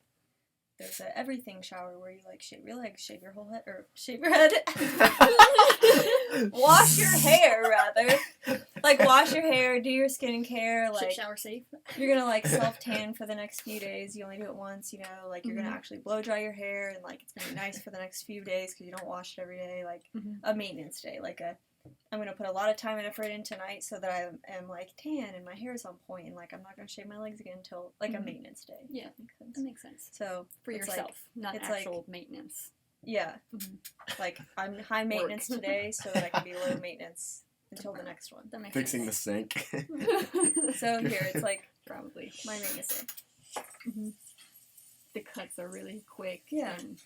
there's a everything shower where you, like, shave your legs, shave your whole head, or shave your head. Wash your hair, rather. Like, wash your hair, do your skincare, Shit like, shower safe. you're gonna, like, self-tan for the next few days. You only do it once, you know, like, you're gonna Mhm. actually blow-dry your hair, and, like, it's gonna be nice for the next few days because you don't wash it every day. Like, Mhm. a maintenance day, like I'm gonna put a lot of time and effort in tonight so that I am like tan and my hair is on point and like I'm not gonna shave my legs again until like a Mhm. maintenance day. if Yeah. that makes sense. That makes sense. So For it's like- yourself, not it's like- actual maintenance. yeah, Mhm. like I'm high maintenance today so that I can be low maintenance until the next one. That makes Fixing the sense. sink. So here it's like Probably. my maintenance day. The cuts are really quick. Yeah. And,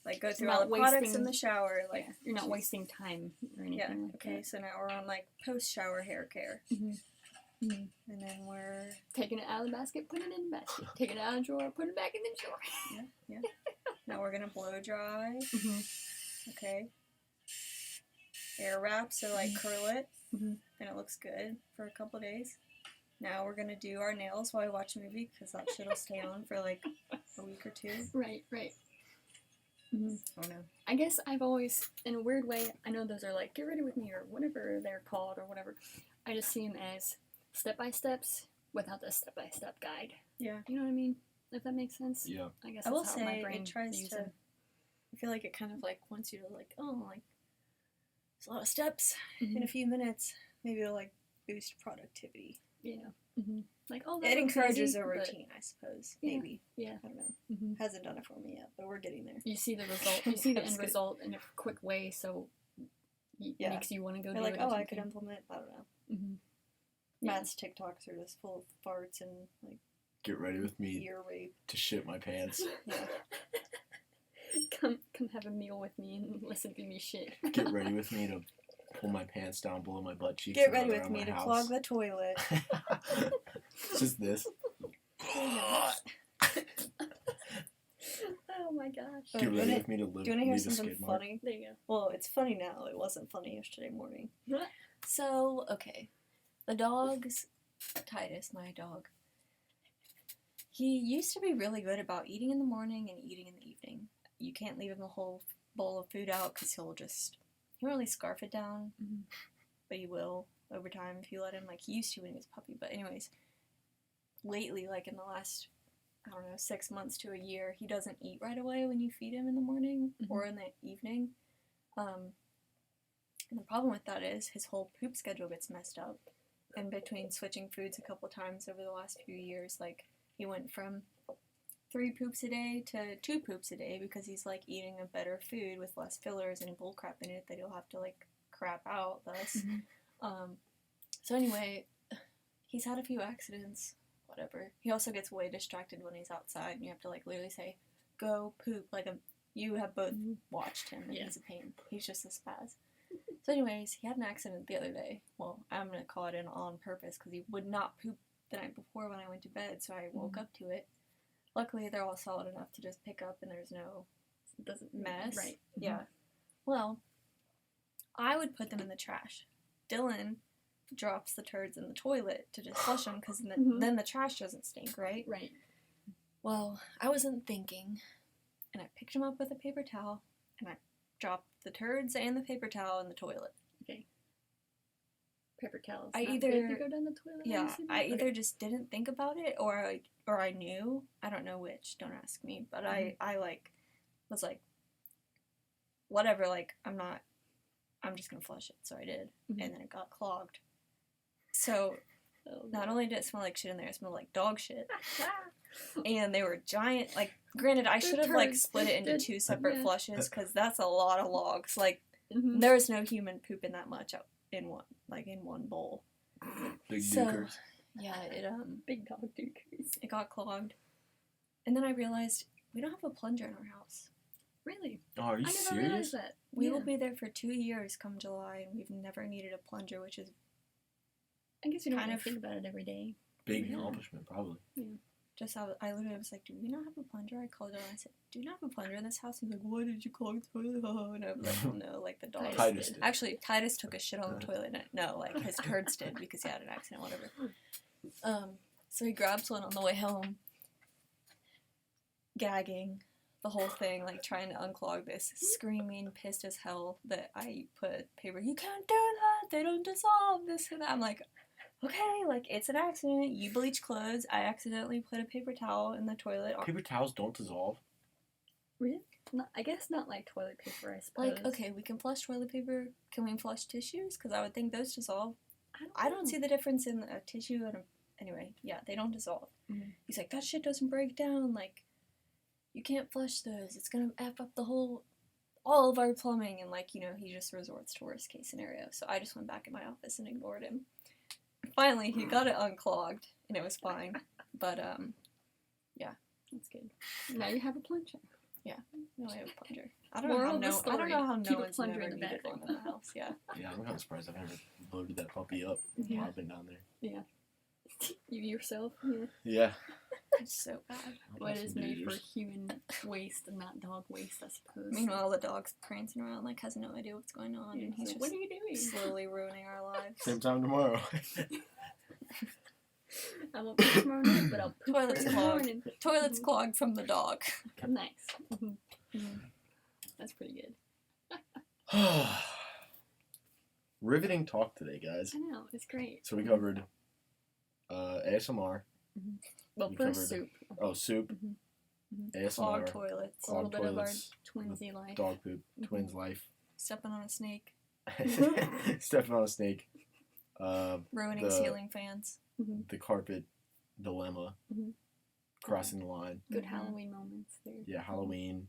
Like go through Not all the products wasting- in the shower. Like like, you're not she's- wasting time or anything Yeah. like Okay. So now we're on like post shower hair care, that. Mhm. and then we're Taking it out of the basket, putting it in the basket. Taking it out of the drawer, putting it back in the drawer. now we're gonna blow dry. Mm-hmm. Okay. Air wrap, so like curl it, Mhm. and it looks good for a couple days. Now we're gonna do our nails while we watch a movie because that shit'll stay on for like a week or two. Right, right. Mhm. Oh no. I guess I've always, in a weird way, I know those are like, get ready with me or whatever they're called or whatever. I just see them as step-by-steps without the step-by-step guide. Yeah. You know what I mean? If that makes sense. Yeah. I guess I will that's how my say brain it tries views to. them. I feel like it kind of like wants you to like, oh, like there's a lot of steps in Mhm. a few minutes. Maybe it'll like boost productivity. Yeah. Mm-hmm. Like, oh, that It looks encourages easy, a but- routine, I suppose. Yeah. Maybe. Yeah. I don't know. Mm-hmm. Hasn't done it for me yet, but we're getting there. You see the result. You see the That's end good. result in a quick way, so it Yeah. makes you want to go You're do like, it. oh, I could implement. I don't know. Mm-hmm. Matt's TikToks are just full of farts and like Get ready with me ear rape. to shit my pants. Yeah. Come have a meal with me and listen to me shit. Get ready with me to pull my pants down below my butt cheeks. Get and ready run with around me my to house. clog the toilet. It's just this. Oh my gosh. Oh, Get do you ready wanna- with me to live. Do you want to hear leave a something skid mark. funny? There you Well, it's funny now. It wasn't funny yesterday morning. go. So, okay. The dog's, Titus, my dog, he used to be really good about eating in the morning and eating in the evening. You can't leave him a whole bowl of food out because he'll won't really scarf it down, Mhm. but he will over time if you let him. Like, he used to when he was a puppy. But anyways, lately, like in the last, I don't know, 6 months to a year, he doesn't eat right away when you feed him in the morning or in the evening. And the problem with that is his whole poop schedule gets messed up. And between switching foods a couple times over the last few years, like he went from 3 poops a day to 2 poops a day because he's like eating a better food with less fillers and bull crap in it that he'll have to like crap out thus. Mhm. So anyway, he's had a few accidents, whatever. He also gets way distracted when he's outside and you have to like literally say, go poop. Like you have both watched him and Yeah. he's a pain. He's just a spaz. So anyways, he had an accident the other day. Well, I'm going to call it an on purpose because he would not poop the night before when I went to bed, so I woke up to it. Luckily, they're all solid enough to just pick up and there's no It doesn't mess. Right. Yeah. Well, I would put them in the trash. Dylan drops the turds in the toilet to just flush them because then the trash doesn't stink, right? Right. Well, I wasn't thinking, and I picked him up with a paper towel, and I dropped the turds and the paper towel in the toilet. Okay. Paper towels. I not either- good to go down the toilet. Yeah, obviously, I but- either just didn't think about it, or I knew. I don't know which. Don't ask me. But I like was like, whatever. Like I'm just gonna flush it. So I did, Mhm. and then it got clogged. So Oh, not only did it smell like shit in there, it smelled like dog shit. And they were giant. Like, granted, I They're should have like turds. split it into They're- 2 separate yeah. flushes because that's a lot of logs. Like, Mhm. there's no human pooping that much out in one bowl. Big So- dukers. Yeah, Big dog dukers. it got clogged, and then I realized we don't have a plunger in our house. Really? Oh, are you I never serious? realized that. We will Yeah. be there for 2 years come July, and we've never needed a plunger, which is I guess you don't kind really of- think about it every day. Big Yeah. accomplishment, probably. just how I literally was like, do we not have a plunger? I called her and I said, do you not have a plunger in this house? He's like, why did you clog the toilet? And I was like, well, no, like the dog. Titus did. Actually, Titus took a shit on the toilet. No, like his turds did because he had an accident, whatever. So he grabs one on the way home, gagging, the whole thing, like trying to unclog this, screaming, pissed as hell that I put paper. You can't do that. They don't dissolve this and that. I'm like, okay, like it's an accident. You bleach clothes. I accidentally put a paper towel in the toilet. Paper towels don't dissolve. Really? I guess not like toilet paper, I suppose. Like, okay, we can flush toilet paper. Can we flush tissues? Because I would think those dissolve. I I don't know. see the difference in a tissue and a... Anyway, yeah, they don't dissolve. Mhm. He's like, that shit doesn't break down. Like, you can't flush those. It's gonna F up all of our plumbing. And, like, you know, he just resorts to worst case scenario. So I just went back in my office and ignored him. Finally, he got it unclogged, and it was fine. But, That's good. Now you have a plunger. no, I have a plunger. I don't know Moral how of the I don't story, know how no keep a one's plunger never in the needed bedroom. one in the house. Yeah. Yeah, I'm kind of surprised I've never loaded that puppy up Yeah. while I've been down there. You yourself, yeah. Yeah. It's so bad. What is made for human waste and not dog waste, I suppose. Meanwhile, the dog's prancing around like has no idea what's going on, and he's So just what are you doing? slowly ruining our lives. Same time tomorrow. I won't poop tomorrow night, but I'll poop Toilet's in the clogged. morning. Toilet's clogged from the dog. Nice. That's pretty good. riveting talk today, guys. I know, it's great. So we covered ASMR. Well, we first covered- soup. Oh, soup, ASMR, Clogged toilets. A little bit of our toilets, twinsy life. dog poop, twins life, Stepping on a snake. stepping on a snake, Ruining The- ceiling fans. the carpet dilemma, Mhm. crossing the line. Good Mhm. Halloween moments there. Yeah, Halloween,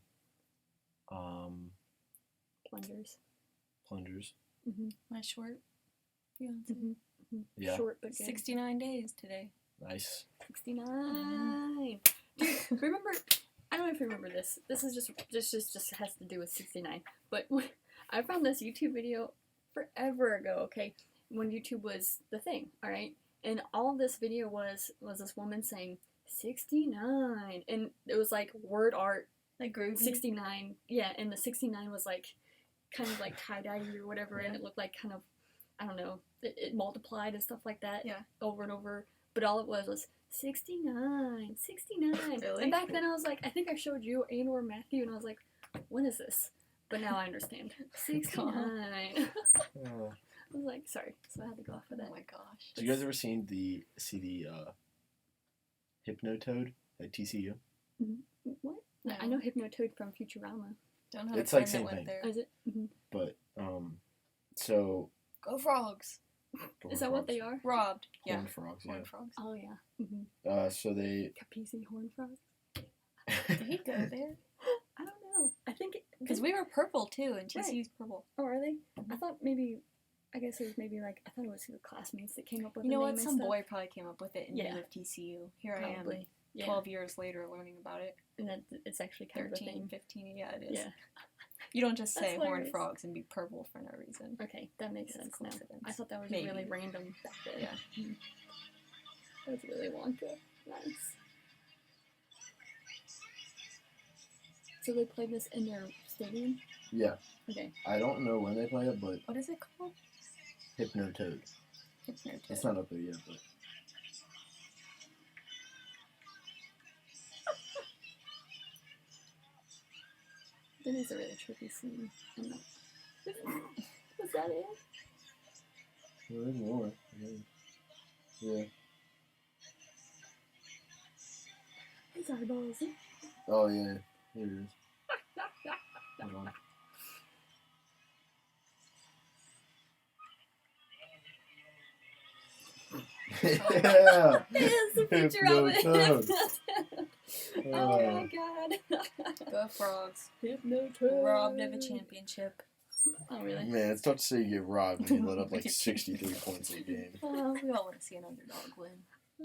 Plungers. plungers. My short fiance. Yeah, Short but good. 69 days today. nice. 69. Dude, remember? I don't know if you remember this. This is just has to do with 69. But I found this YouTube video forever ago. Okay, when YouTube was the thing. All right, and all this video was this woman saying 69, and it was like word art. Like groovy. 69, yeah, and the 69 was like kind of like tie-dye or whatever, and it looked like kind of, I don't know, it multiplied and stuff like that, Yeah. over and over, but all it was 69, 69. Really? And back then I was like, I think I showed you and or Matthew, and I was like, what is this? But now I understand. 69. I Oh. was like, sorry, so I had to go off of that. Oh my gosh. Did you guys ever see the Hypnotoad at TCU? What? No. I know Hypnotoad from Futurama. Don't have It's a friend like same that went thing. there. Oh, is it? But so Go frogs. Is that what they are? Robbed. Yeah. Horned frogs, yeah. Horned frogs. Oh, yeah. So they Capizzi horn frogs? Did he go there? I don't know. I think Because we were purple too, and TCU's purple. Oh, are they? I thought maybe. I guess it was maybe like I thought it was your classmates that came up with. You know the what? name and Some stuff. boy probably came up with it in Yeah. need of TCU. Here Probably. I am, Yeah. 12 years later, learning about it. And that it's actually kind of a 13, thing. 15, yeah, it is. Yeah. You don't just That's say horned hilarious. frogs and be purple for no reason. Okay, that makes It's a sense now. coincidence. I thought that was Maybe. really random back then. Yeah. That was really Wonka. Nice. So they played this in their stadium? yeah. Okay. I don't know when they play it, but What is it called? Hypnotoad. Hypnotoad. It's not up there yet, but That is a really trippy scene. I'm not- Was that it? well, there's more. Yeah. His eyeballs. Oh yeah. Here it is. Hold on. Yeah. It is the picture of it. Hypnotoad. Oh my god. Go frogs. Hypnotoad. Robbed of a championship. Oh really? Man, it's tough to say you get robbed when you let up like 63 points a game. Oh, we all want to see an underdog win.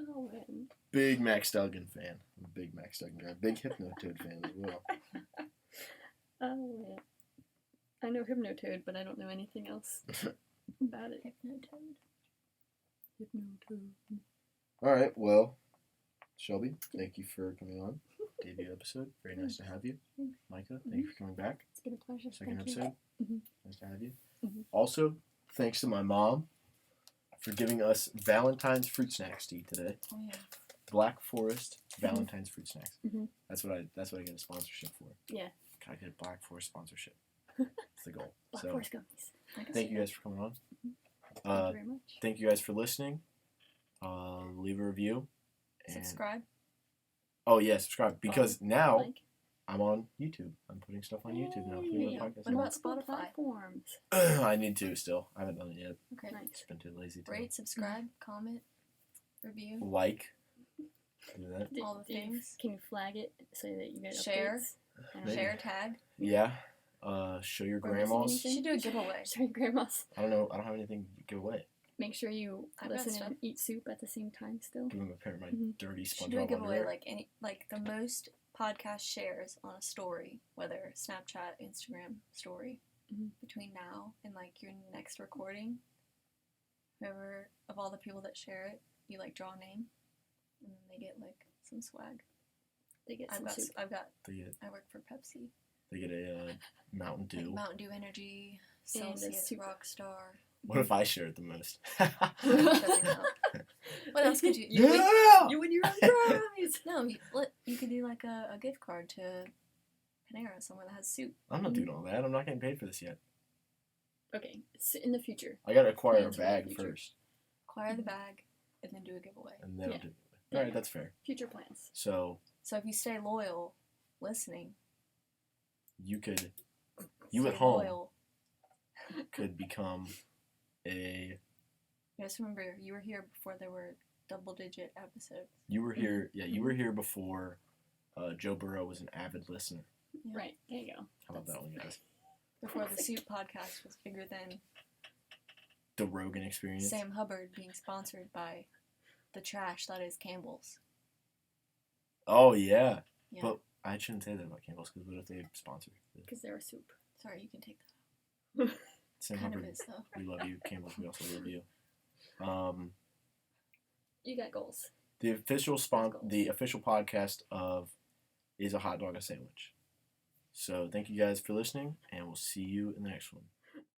Oh man. Big Max Duggan fan. I'm a big Max Duggan guy. Big Hypnotoad fan as well. Oh man. I know Hypnotoad, but I don't know anything else about it. Hypnotoad. Hypnotoad. All right, well, Shelby, thank you for coming on. Debut episode. Very nice to have you. Micah, thank you for coming back. It's been a pleasure. Second Thank you. episode. Mhm. Nice to have you. Mhm. Also, thanks to my mom for giving us Valentine's fruit snacks to eat today. Oh yeah. Black Forest Valentine's fruit snacks. Mhm. That's what I get a sponsorship for. Yeah. Can I get a Black Forest sponsorship? It's the goal. Black So Forest gummies. I can thank see you that. guys for coming on. Thank you very much. Thank you guys for listening. Leave a review. And, Subscribe. oh yeah, subscribe because now Like, I'm on YouTube. I'm putting stuff on YouTube now. Putting Yay. my podcast What on. about multiple Spotify? platforms. I need to still. I haven't done it yet. Okay. Nice. Just been too lazy to Rate, subscribe, comment, review. like. Do that. All the things. Can you flag it so that you get Share. updates? Maybe. Share, tag. Yeah. Show your Or missing grandmas. anything? Should do a giveaway. Sorry, grandmas. I don't know. I don't have anything to give away. Make sure you I've got listen stuff. and eat soup at the same time still. Give them a pair of my Mhm. dirty Should do a SpongeBob giveaway underwear. like the most podcast shares on a story, whether Snapchat, Instagram story, Mhm. between now and like your next recording. Whoever of all the people that share it, you like draw a name, and then they get like some swag. They get I've some got soup. I work for Pepsi. They get a Mountain Like Dew. Mountain Dew Energy, And a Celsius, soup. Rockstar. What if I share it the most? Doesn't count. What else could you? Yeah! You win your own prize. No, you could do like a gift card to Panera, somewhere that has soup. I'm not doing all that. I'm not getting paid for this yet. Okay, in the future. I gotta acquire a Plans for the bag future. first, Acquire the bag, and then do a giveaway. and then Yeah. I'll do it. All right, Yeah. that's fair. Future plans. So So if you stay loyal, listening, you at stay home loyal. could become a. Just remember, you were here before there were double-digit episodes. You were here. Yeah, you were here before Joe Burrow was an avid listener. Yeah. Right, there you go. How about that one, guys? Before the Soup podcast was bigger than The Rogan Experience. Sam Hubbard being sponsored by the trash that is Campbell's. Oh yeah. Yeah. But I shouldn't say that about Campbell's because what if they sponsor? Because they're a soup. Sorry, you can take that. Sam Kind of Hubbard, is though. we love you. Campbell's, we also love you. You got goals. The official podcast of Is a Hot Dog a Sandwich? So thank you guys for listening, and we'll see you in the next one.